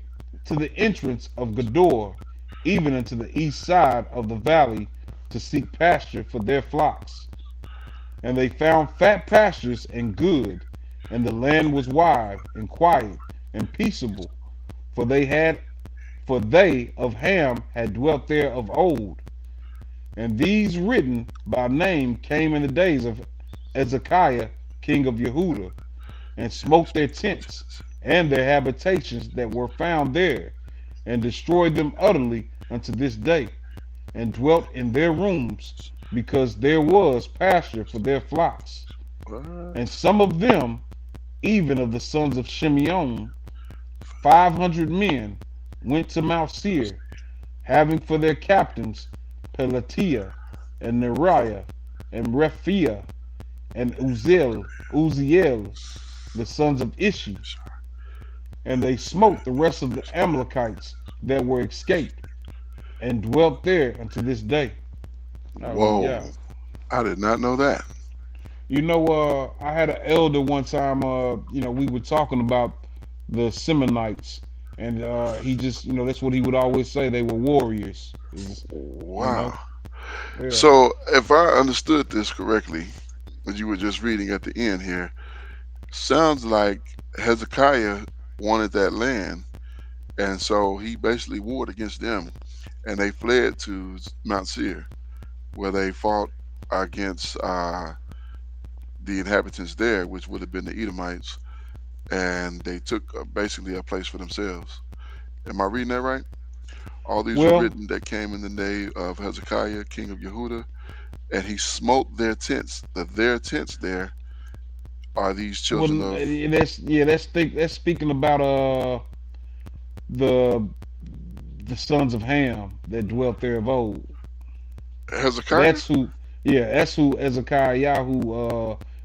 B: to the entrance of Gedor, even unto the east side of the valley, to seek pasture for their flocks. And they found fat pastures and good, and the land was wide and quiet and peaceable, for they of Ham had dwelt there of old. And these written by name came in the days of Ezekiah king of Yehudah, and smote their tents and their habitations that were found there, and destroyed them utterly unto this day, and dwelt in their rooms, because there was pasture for their flocks. And
A: What?
B: some of them, even of the sons of Shimeon, 500 men, went to Mount Seir, having for their captains Pelatiah, and Neriah, and Rephaiah, and Uziel, the sons of Ishi. And they smote the rest of the Amalekites that were escaped, and dwelt there unto this day. Hallelujah.
A: Whoa. I did not know that.
B: I had an elder one time. We were talking about the Seminites, and he just, that's what he would always say. They were warriors. You know,
A: Wow.
B: yeah.
A: So, if I understood this correctly, what you were just reading at the end here, sounds like Hezekiah wanted that land, and so he basically warred against them, and they fled to Mount Seir, where they fought against the inhabitants there, which would have been the Edomites, and they took basically a place for themselves. Am I reading that right? All these were
B: Well,
A: written that came in the day of Hezekiah, king of Yehuda, and he smote their tents. Their tents there are these children
B: well,
A: of
B: that's speaking about the the sons of Ham that dwelt there of old.
A: Hezekiah.
B: That's who. Yeah, that's who Ezekiah.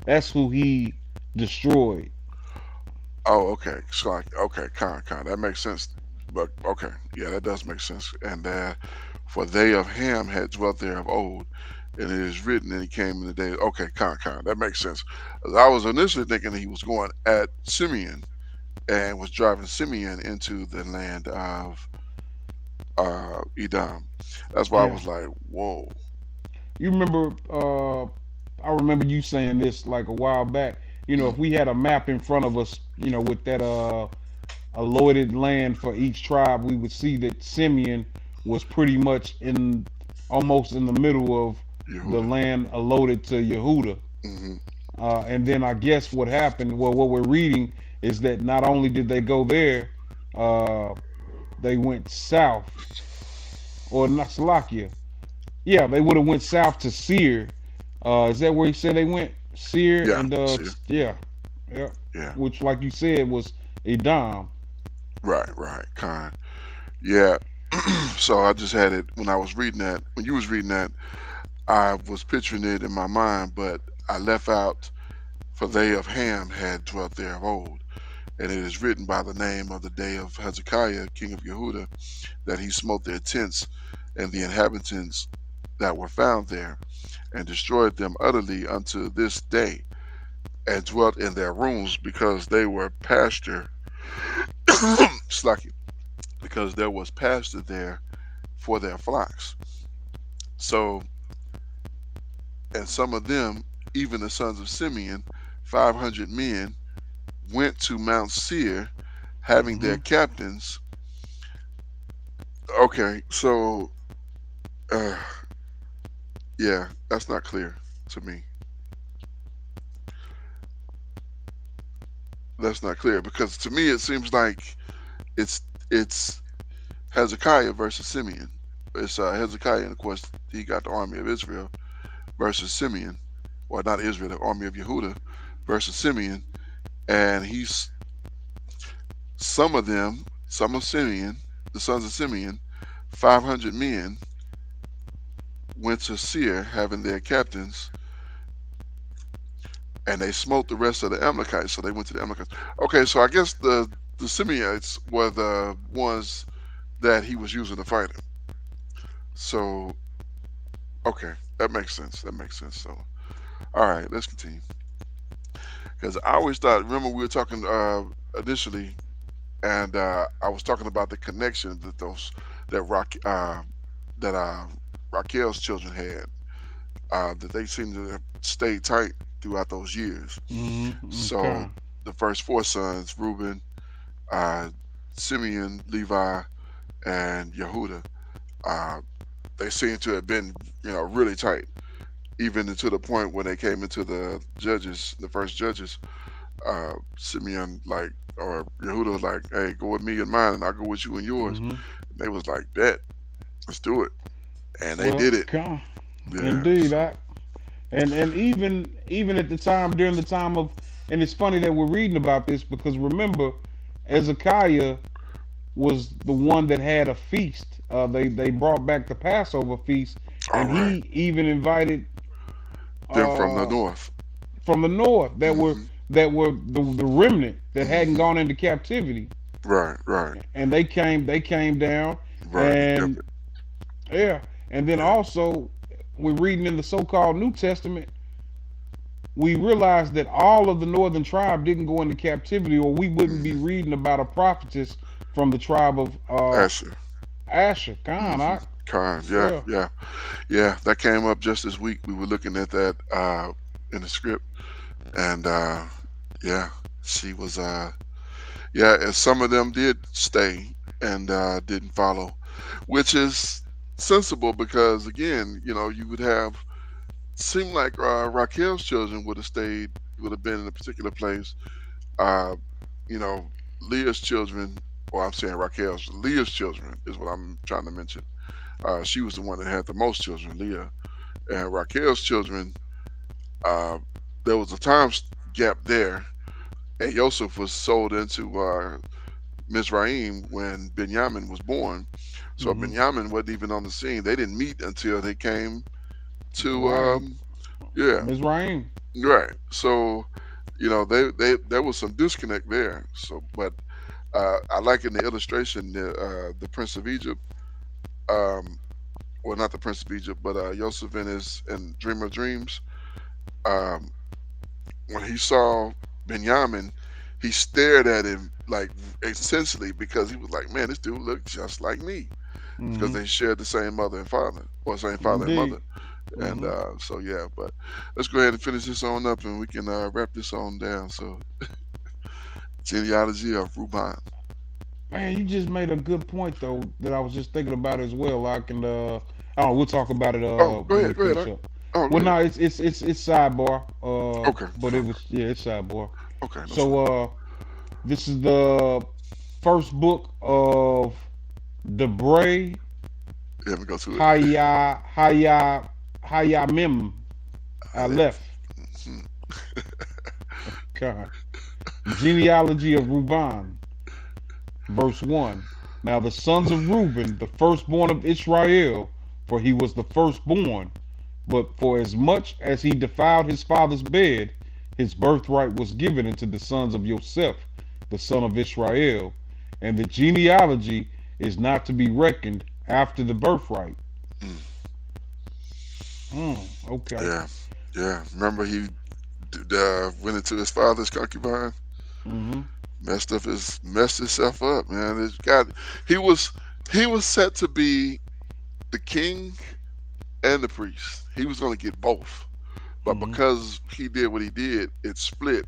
B: That's who he destroyed.
A: Oh, okay. So, okay, kind. That makes sense. But okay, yeah, that does make sense. And for they of Ham had dwelt there of old, and it is written, and he came in the day. Okay, kind. That makes sense. I was initially thinking he was going at Simeon and was driving Simeon into the land of Edom. That's why I
B: Yeah,
A: was like, whoa.
B: you remember? I remember you saying this like a while back. If
A: Mm,
B: we had a map in front of us, with that allotted land for each tribe, we would see that Simeon was pretty much in almost in the middle of the
A: Yehuda.
B: land allotted to Yehuda.
A: Hmm.
B: And then I guess what happened, well, what we're reading is that not only did they go there, uh, they went south, or not Salakia. Yeah, they would have went south to Seir. Is that where he said they went? Seir
A: Yeah.
B: and
A: See.
B: yeah, yeah,
A: Yeah.
B: which like you said was Edom.
A: Right. Kind. Yeah. So I just had it when I was reading that. When you was reading that, I was picturing it in my mind, but I left out for they of Ham had dwelt there of old. And it is written by the name of the day of Hezekiah, king of Yehuda, that he smote their tents and the inhabitants that were found there, and destroyed them utterly unto this day, and dwelt in their rooms because they were pasture. Slacky, because there was pasture there for their flocks. So, and some of them, even the sons of Simeon, 500 men, went to Mount Seir, having
B: Hmm.
A: their captains. Okay, so uh, yeah, that's not clear to me. That's not clear because to me it seems like it's it's Hezekiah versus Simeon. It's Hezekiah, and of course he got the army of Israel versus Simeon, or not Israel, the army of Yehuda versus Simeon, and he's some of Simeon, the sons of Simeon, 500 men went to Seir, having their captains, and they smote the rest of the Amalekites. So they went to the Amalekites. Okay, so I guess the Simeonites were the ones that he was using to fight him. So Okay, that makes sense. That makes sense. So, all right, let's continue. Because I always thought, remember we were talking initially, and I was talking about the connection that those that that Raquel's children had. That they seemed to have stayed tight throughout those years. So
B: Okay.
A: the first four sons, Reuben, uh, Simeon, Levi, and Yehuda, uh, they seem to have been, really tight, even to the point when they came into the judges, the first judges. Simeon or Yehuda was like, "Hey, go with me and mine, and I'll go with you and yours."
B: Hmm.
A: And they was like, "Bet, let's do it," and they
B: Well,
A: did it.
B: okay.
A: Yeah.
B: Indeed,
A: So,
B: and even at the time, during the time of, and it's funny that we're reading about this because remember, Ezekiah was the one that had a feast. They brought back the Passover feast,
A: all
B: and
A: right,
B: he even invited
A: them from the
B: uh,
A: north.
B: from the north
A: Hmm.
B: that were the remnant that hadn't
A: Hmm.
B: gone into captivity,
A: Right, right,
B: and they came down,
A: right. He kept
B: and
A: it.
B: yeah, and then
A: Yeah.
B: also we're reading in the so-called New Testament. We realize that all of the northern tribe didn't go into captivity, or we wouldn't be
A: Hmm.
B: reading about a prophetess from the tribe of
A: Asher.
B: Asher. Khan,
A: Hmm. Khan. Yeah,
B: yeah.
A: yeah, yeah. That came up just this week. We were looking at that in the script, and yeah, she was. Yeah, and some of them did stay and didn't follow, which is sensible because again, you would have seemed like Raquel's children would have stayed, would have been in a particular place. Uh, you know, Leah's children, or I'm saying Leah's children is what I'm trying to mention. She was the one that had the most children, Leah, and Raquel's children. Uh, there was a time gap there, and Joseph was sold into Mizraim when Benjamin was born. So
B: Hmm.
A: Benjamin wasn't even on the scene. They didn't meet until they came to
B: Right,
A: yeah,
B: Mizraim.
A: right. So they there was some disconnect there. So, but I like in the illustration the Prince of Egypt, um, well not the Prince of Egypt, but Joseph in his in Dream of Dreams. Um, when he saw Benjamin, he stared at him like intensely because he was like, "Man, this dude looks just like me." Because
B: Hmm.
A: they shared the same mother and father, or same father and mother.
B: Indeed.
A: And
B: Hmm.
A: so yeah, but let's go ahead and finish this on up, and we can wrap this on down. So genealogy of Ruban.
B: Man, you just made a good point though that I was just thinking about as well. I can oh, we'll talk about it
A: Oh,
B: when we
A: go ahead.
B: finish up.
A: Oh, go
B: Well,
A: ahead.
B: no, it's sidebar.
A: Okay,
B: But it
A: okay,
B: was, yeah, it's sidebar.
A: okay, no sweat.
B: So this is the first book of Dibre
A: Yeah, let me go to it.
B: Hayamim
A: Aleph.
B: Aleph.
A: Hmm.
B: God. Genealogy of Reuben, verse 1. Now the sons of Reuben, the firstborn of Israel, for he was the firstborn, but for as much as he defiled his father's bed, his birthright was given unto the sons of Joseph, the son of Israel. And the genealogy is not to be reckoned after the birthright.
A: Mm.
B: Okay.
A: Yeah, yeah. Remember he went into his father's concubine,
B: Mm-hmm.
A: messed himself up, man. It's got he was he was set to be the king and the priest. He was going to get both. But
B: Mm-hmm.
A: because he did what he did, it split.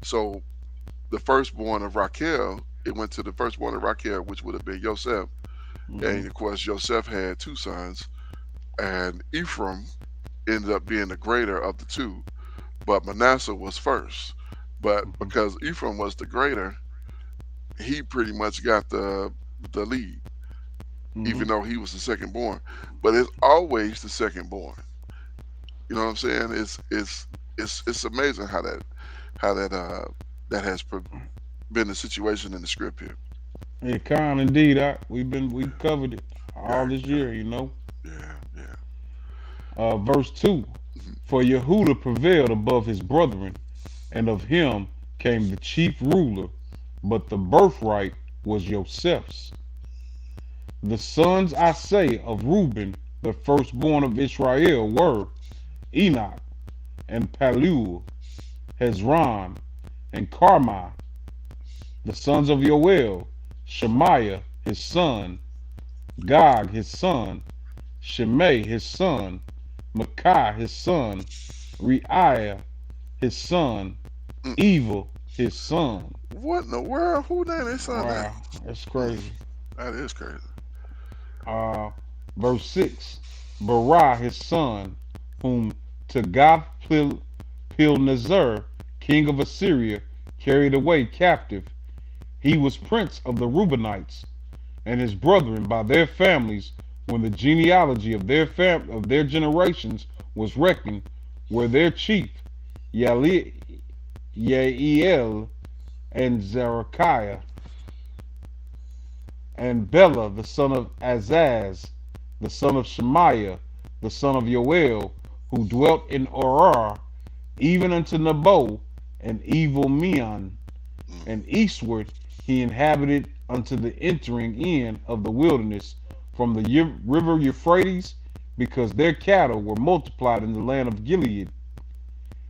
A: So the firstborn of Raquel, it went to the firstborn of Raquel, which would have been Joseph.
B: Mm-hmm.
A: And of course, Joseph had two sons, and Ephraim ended up being the greater of the two. But Manasseh was first. But
B: Mm-hmm.
A: because Ephraim was the greater, he pretty much got the lead,
B: Mm-hmm.
A: even though he was the second born. But it's always the second born. You know what I'm saying? It's amazing how that has been the situation in the script here.
B: Yeah, Khan, indeed. We've covered it all
A: Right.
B: this year, you know.
A: Yeah. Yeah.
B: Verse 2.
A: Mhm.
B: For Yehuda prevailed above his brethren, and of him came the chief ruler, but the birthright was Joseph's. The sons, I say, of Reuben The firstborn of Israel were Enoch and Palul, Hezron and Carmi, the sons of Yoel, Shemaiah his son, Gog his son, Shimei his son, Micah his son, Reiah his son,
A: Mm.
B: Evil his son.
A: What in the world? Who named his son that?
B: Wow, that's
A: Mm,
B: crazy.
A: that is crazy.
B: Uh, verse 6, Barah his son, whom Tiglath-Pileser, king of Assyria, carried away captive. He was prince of the Reubenites, and his brethren by their families, when the genealogy of their generations was reckoned, were their chief Yael and Zerekiah, and Bela the son of Azaz, the son of Shemaiah, the son of Yoel, who dwelt in Orar, even unto Nebo and Evil Meon,
A: Mm.
B: and eastward he inhabited unto the entering in of the wilderness from the river Euphrates, because their cattle were multiplied in the land of Gilead.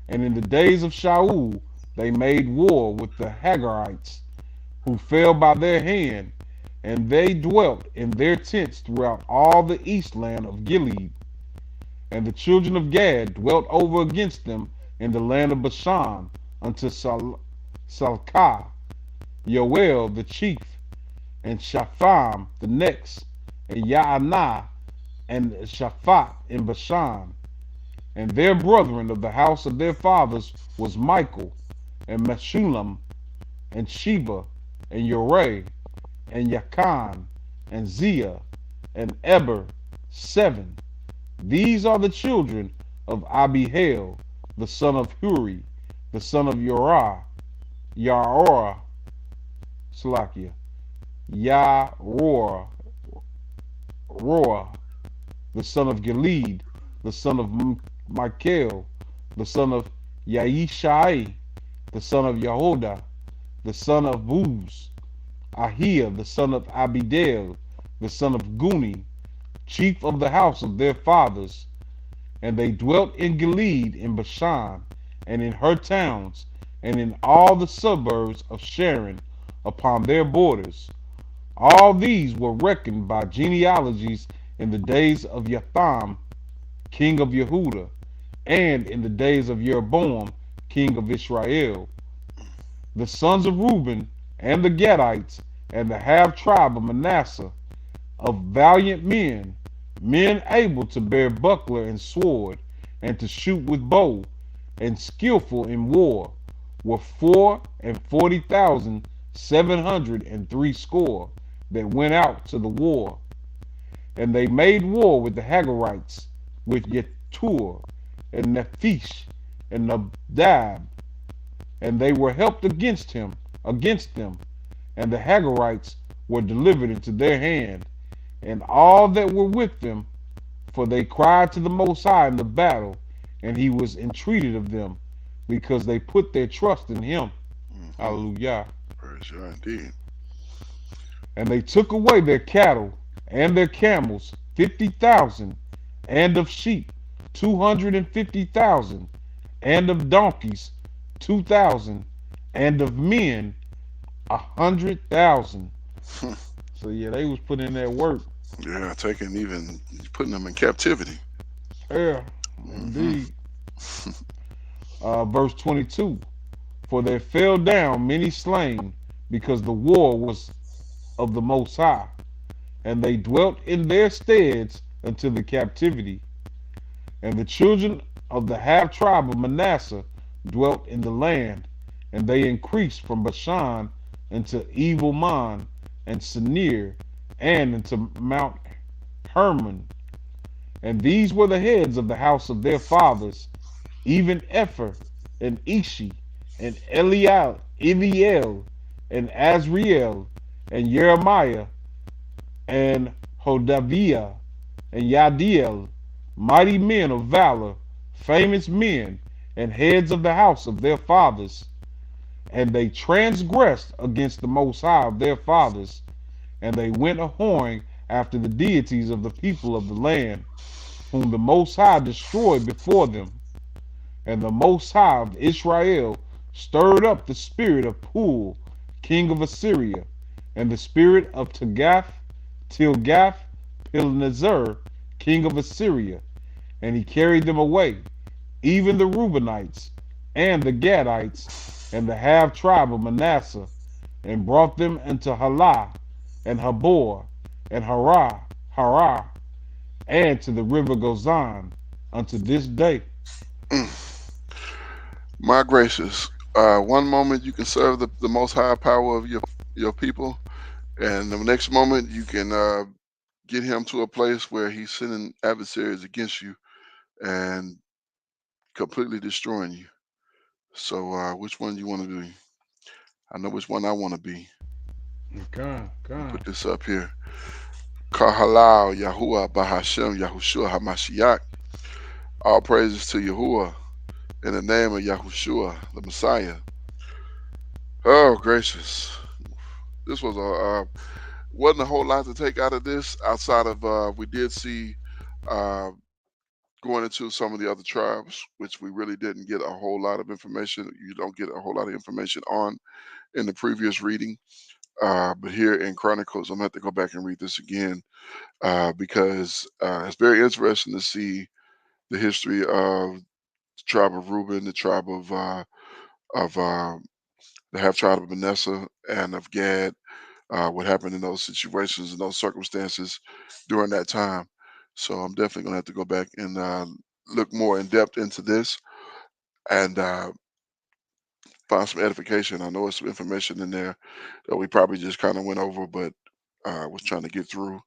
B: And in the days of Shaul they made war with the Hagarites, who fell by their hand, and they dwelt in their tents throughout all the east land of Gilead. And the children of Gad dwelt over against them in the land of Bashan unto Salcah, Yoel the chief, and Shapham the next, and Yaanah and Shaphat in Bashan. And their brethren of the house of their fathers was Michael, and Meshulam, and Sheba, and Yoreh, and Yakan, and Zia, and Eber, 7. These are the children of Abihail, the son of Huri, the son of Yaorah, Salakia, Yaorah, the son of Gilead, the son of Michael, the son of Yaishai, the son of Yehoda, the son of Buz, Ahia, the son of Abidel, the son of Guni, chief of the house of their fathers. And they dwelt in Gilead, in Bashan, and in her towns, and in all the suburbs of Sharon, upon their borders. All these were reckoned by genealogies in the days of Yatham, king of Yehuda, and in the days of Jeroboam, king of Israel. The sons of Reuben, and the Gadites, and the half tribe of Manasseh, of valiant men, men able to bear buckler and sword, and to shoot with bow, and skillful in war, were 40,703 that went out to the war. And they made war with the Hagarites, with Yetur, and Nephish, and Nadab, and they were helped against them, and the Hagarites were delivered into their hand, and all that were with them, for they cried to the Most High in the battle, and he was entreated of them, because they put their trust in him.
A: Mm-hmm.
B: Hallelujah.
A: Praise God indeed.
B: And they took away their cattle and their camels, 50,000, and of sheep, 250,000, and of donkeys, 2,000, and of men, 100,000. So yeah, they was putting in that work.
A: Yeah, taking even putting them in captivity.
B: Yeah,
A: Mm-hmm.
B: indeed. Verse 22. For there fell down many slain, because the war was of the Most High, and they dwelt in their steads until the captivity. And the children of the half tribe of Manasseh dwelt in the land, and they increased from Bashan into Evil Mon and Senir, and into Mount Hermon. And these were the heads of the house of their fathers, even Epher, and Ishi, and Eliel, and Azriel, and Jeremiah, and Hodaviah, and Yadiel, mighty men of valor, famous men, and heads of the house of their fathers. And they transgressed against the Most High of their fathers, and they went a whoring after the deities of the people of the land, whom the Most High destroyed before them. And the Most High of Israel stirred up the spirit of Pul, king of Assyria, and the spirit of Tilgath-Pilneser, king of Assyria, and he carried them away, even the Reubenites, and the Gadites, and the half tribe of Manasseh, and brought them into Halah, and Habor, and Harah, and to the river Gozan, unto this day.
A: Mm. My gracious. One moment you can serve the most high power of your people, and the next moment you can get him to a place where he's sending adversaries against you and completely destroying you. So, which one do you want to be? I know which one I want to be.
B: Con,
A: Let me
B: con.
A: put this up here. Kahalal Yahuwah Bahashem Yahushua Hamashiach. All praises to Yahuwah in the name of Yahushua, the Messiah. Oh, gracious. This was wasn't a whole lot to take out of this outside of we did see uh, going into some of the other tribes, which we really didn't get a whole lot of information. You don't get a whole lot of information on in the previous reading. But here in Chronicles, I'm gonna have to go back and read this again because it's very interesting to see the history of the tribe of Reuben, the tribe of the half tribe of Manasseh, and of Gad. What happened in those situations and those circumstances during that time. So I'm definitely gonna have to go back and look more in depth into this and find some edification. I know it's some information in there that we probably just kind of went over, but was trying to get through,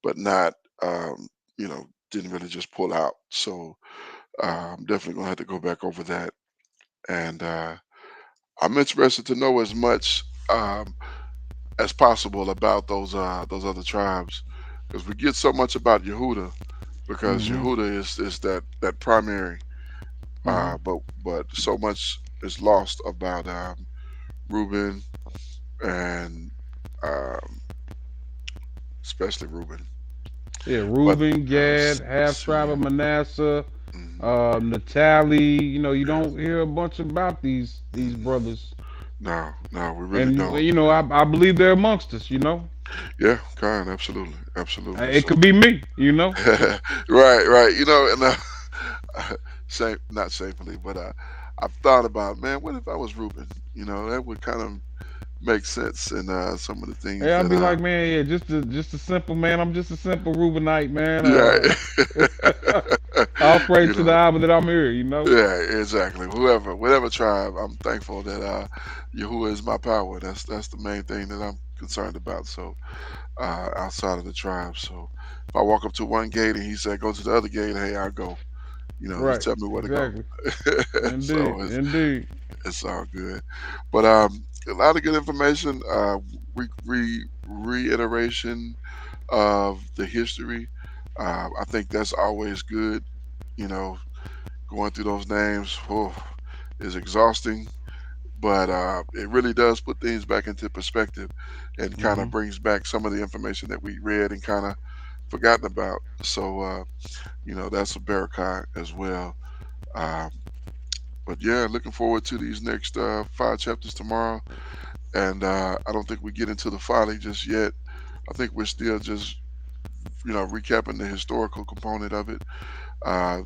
A: but not, um, didn't really just pull out. So I'm definitely gonna have to go back over that, and I'm interested to know as much as possible about those other tribes, because we get so much about Yehuda because
B: Mm-hmm.
A: Yehuda is that primary,
B: Mm-hmm.
A: but so much is lost about Reuben and um, especially Reuben.
B: Yeah,
A: But
B: Reuben, Gad, half tribe of
A: Simeon,
B: Manasseh,
A: mhm,
B: Natali. You know, you
A: yeah,
B: don't hear a bunch about these
A: mhm.
B: brothers,
A: No, no, we really
B: and
A: don't.
B: I believe they're amongst us. You know,
A: Yeah, kind, absolutely, absolutely.
B: it
A: So,
B: could be me. You know,
A: right, right. And same, not shamefully, but I've thought about, man, what if I was Reuben? That would kind of make sense in some of the things
B: hey, I'll
A: that
B: be like, man, yeah, just a simple man. I'm just a simple Reubenite man.
A: yeah.
B: I'll pray
A: you
B: to the
A: know,
B: Abba that I'm here. You know,
A: yeah, exactly. Whatever tribe, I'm thankful that Yahuwah is my power. That's the main thing that I'm concerned about. So outside of the tribe, so if I walk up to one gate and he said go to the other gate, hey, I'll go. Just
B: right?
A: tell me where to go.
B: Exactly.
A: So
B: Indeed. Indeed.
A: it's all good. But a lot of good information. Reiteration of the history. I think that's always good. You know, going through those names is exhausting, but it really does put things back into perspective and kind
B: Mm-hmm.
A: of brings back some of the information that we read and kind of forgotten about. So, that's a barakah as well. Um, but yeah, looking forward to these next 5 chapters tomorrow. And I don't think we get into the folly just yet. I think we're still just, recapping the historical component of it. Uh,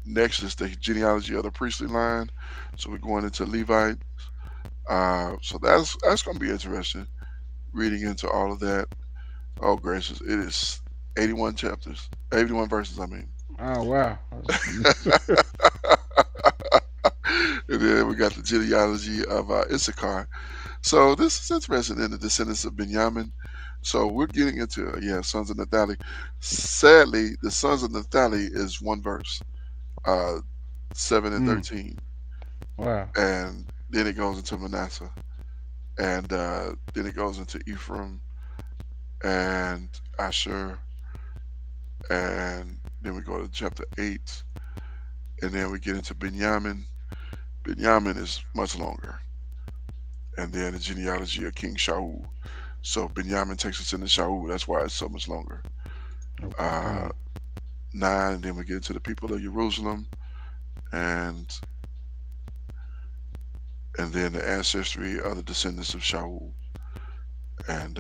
A: Next is the genealogy of the priestly line. So we're going into Levite. So that's going to be interesting. Reading into all of that. Oh gracious, it is 81 chapters, 81 verses. I mean,
B: Oh wow.
A: and then we got the genealogy of Issachar. So this is interesting in the descendants of Benjamin. So we're getting into sons of Naphtali. Sadly, the sons of Naphtali is one verse, uh, 7 and
B: Mm,
A: 13,
B: wow.
A: and then it goes into Manasseh, and then it goes into Ephraim and Asher, and then we go to chapter 8, and then we get into Benjamin. Benjamin is much longer, and then the genealogy of King Shaul. So Binyamin takes us into Shaul. That's why it's so much longer.
B: Okay,
A: Uh,
B: con.
A: 9, and then we get to the people of Jerusalem, and then the ancestry of the descendants of Shaul,
B: And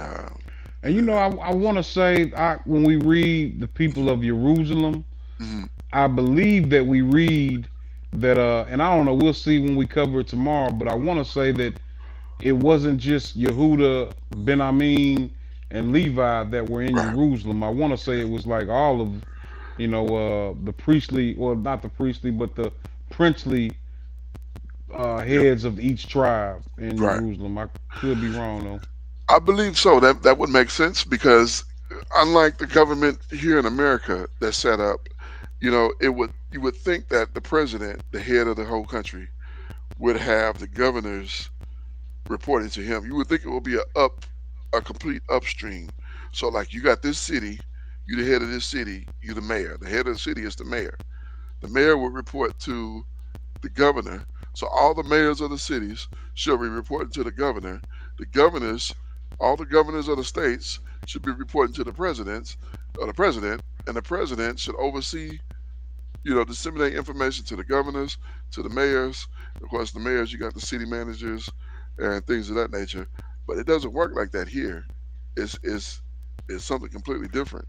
A: and then
B: I want to say, when we read the people of Jerusalem,
A: mhm,
B: I believe that we read that, and I don't know, we'll see when we cover it tomorrow, but I want to say that it wasn't just Yehuda, Benjamin, and Levi that were in
A: right,
B: Jerusalem. I want to say it was like all of, the priestly, or not the priestly, but the princely
A: yeah,
B: heads of each tribe in
A: right.
B: Jerusalem. I could be wrong though.
A: I believe so. That would make sense because unlike the government here in America that's set up, it would you would think that the president, the head of the whole country, would have the governors reporting to him. You would think it would be a complete upstream. So like you got this city, you the head of this city, you the mayor. The head of the city is the mayor. The mayor would report to the governor. So all the mayors of the cities should be reporting to the governor. The governors, all the governors of the states should be reporting to the presidents or the president, and the president should oversee, disseminate information to the governors, to the mayors. Of course, the mayors, you got the city managers and things of that nature. But it doesn't work like that here. It's it's it's something completely different.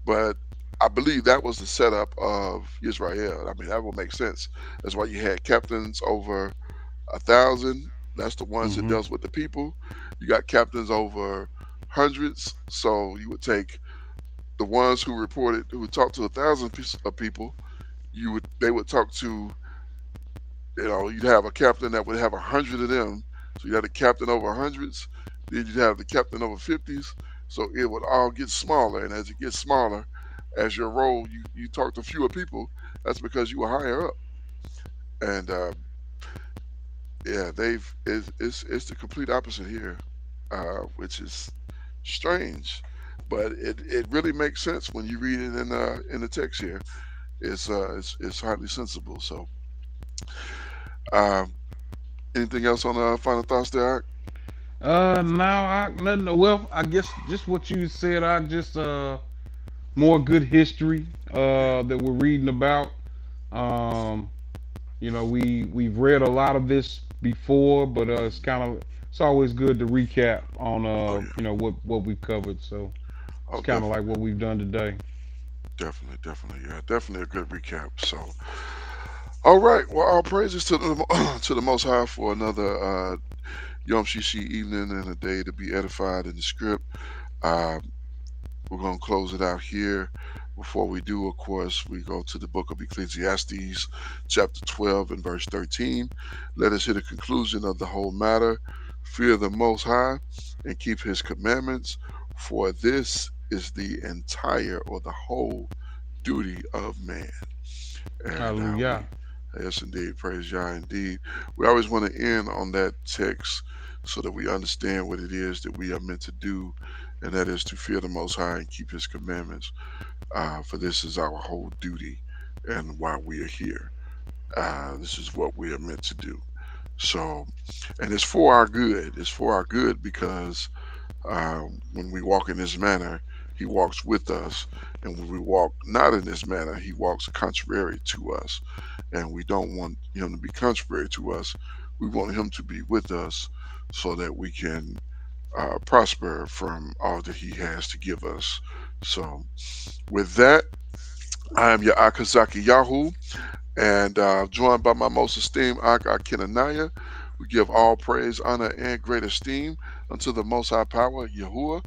A: But I believe that was the setup of Israel. I mean, that would make sense. That's why you had captains over 1,000. That's the ones that
B: Hmm.
A: deals with the people. You got captains over hundreds. So you would take the ones who would talk to 1,000 of people. They would talk to, you'd have a captain that would have 100 of them. So you had a captain over hundreds. Then you'd have the captain over 50s. So it would all get smaller. And as it gets smaller, as your role, you talk to fewer people. That's because you were higher up. And yeah, it's the complete opposite here, which is strange, but it really makes sense when you read it in the text here. It's highly sensible. So, um, anything else on final thoughts there? Art?
B: Now I nothing. Well, I guess just what you said. I just more good history
A: Yeah,
B: that we're reading about. Um, we've read a lot of this before, but it's always good to recap on
A: oh yeah,
B: what we've covered. So it's
A: oh
B: kind of like
A: definitely,
B: what we've done today.
A: definitely, yeah, definitely a good recap. So, all right, well, all praises to the to the Most High for another Yom Shishi evening and a day to be edified in the script. Um, We're going to close it out here. Before we do, of course, we go to the book of Ecclesiastes, chapter 12 and verse 13. Let us hear the conclusion of the whole matter. Fear the Most High and keep his commandments, for this is the entire or the whole duty of man. And
B: Hallelujah.
A: yes, indeed, praise Yah, indeed. We always want to end on that text so that we understand what it is that we are meant to do, and that is to fear the Most High and keep His commandments. For this is our whole duty, and why we are here. This is what we are meant to do. So, and it's for our good. It's for our good because when we walk in this manner, he walks with us. And when we walk not in this manner, he walks contrary to us. And we don't want him to be contrary to us. We want him to be with us so that we can prosper from all that he has to give us. So, with that, I am your Akazaki Yahoo, and joined by my most esteemed Ak Akinanaya. We give all praise, honor, and great esteem unto the Most High Power, Yahuwah,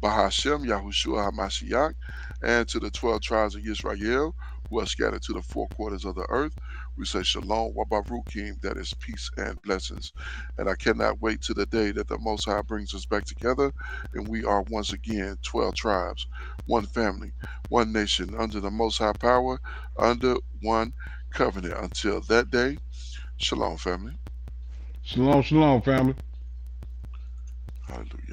A: Bahashem, Yahushua HaMashiach, and to the 12 tribes of Israel who are scattered to the four quarters of the earth. We say Shalom, Wabarukim, that is peace and blessings. And I cannot wait to the day that the Most High brings us back together and we are once again 12 tribes, one family, one nation, under the Most High Power, under one covenant. Until that day, Shalom, family.
B: Shalom, shalom, family.
A: Hallelujah.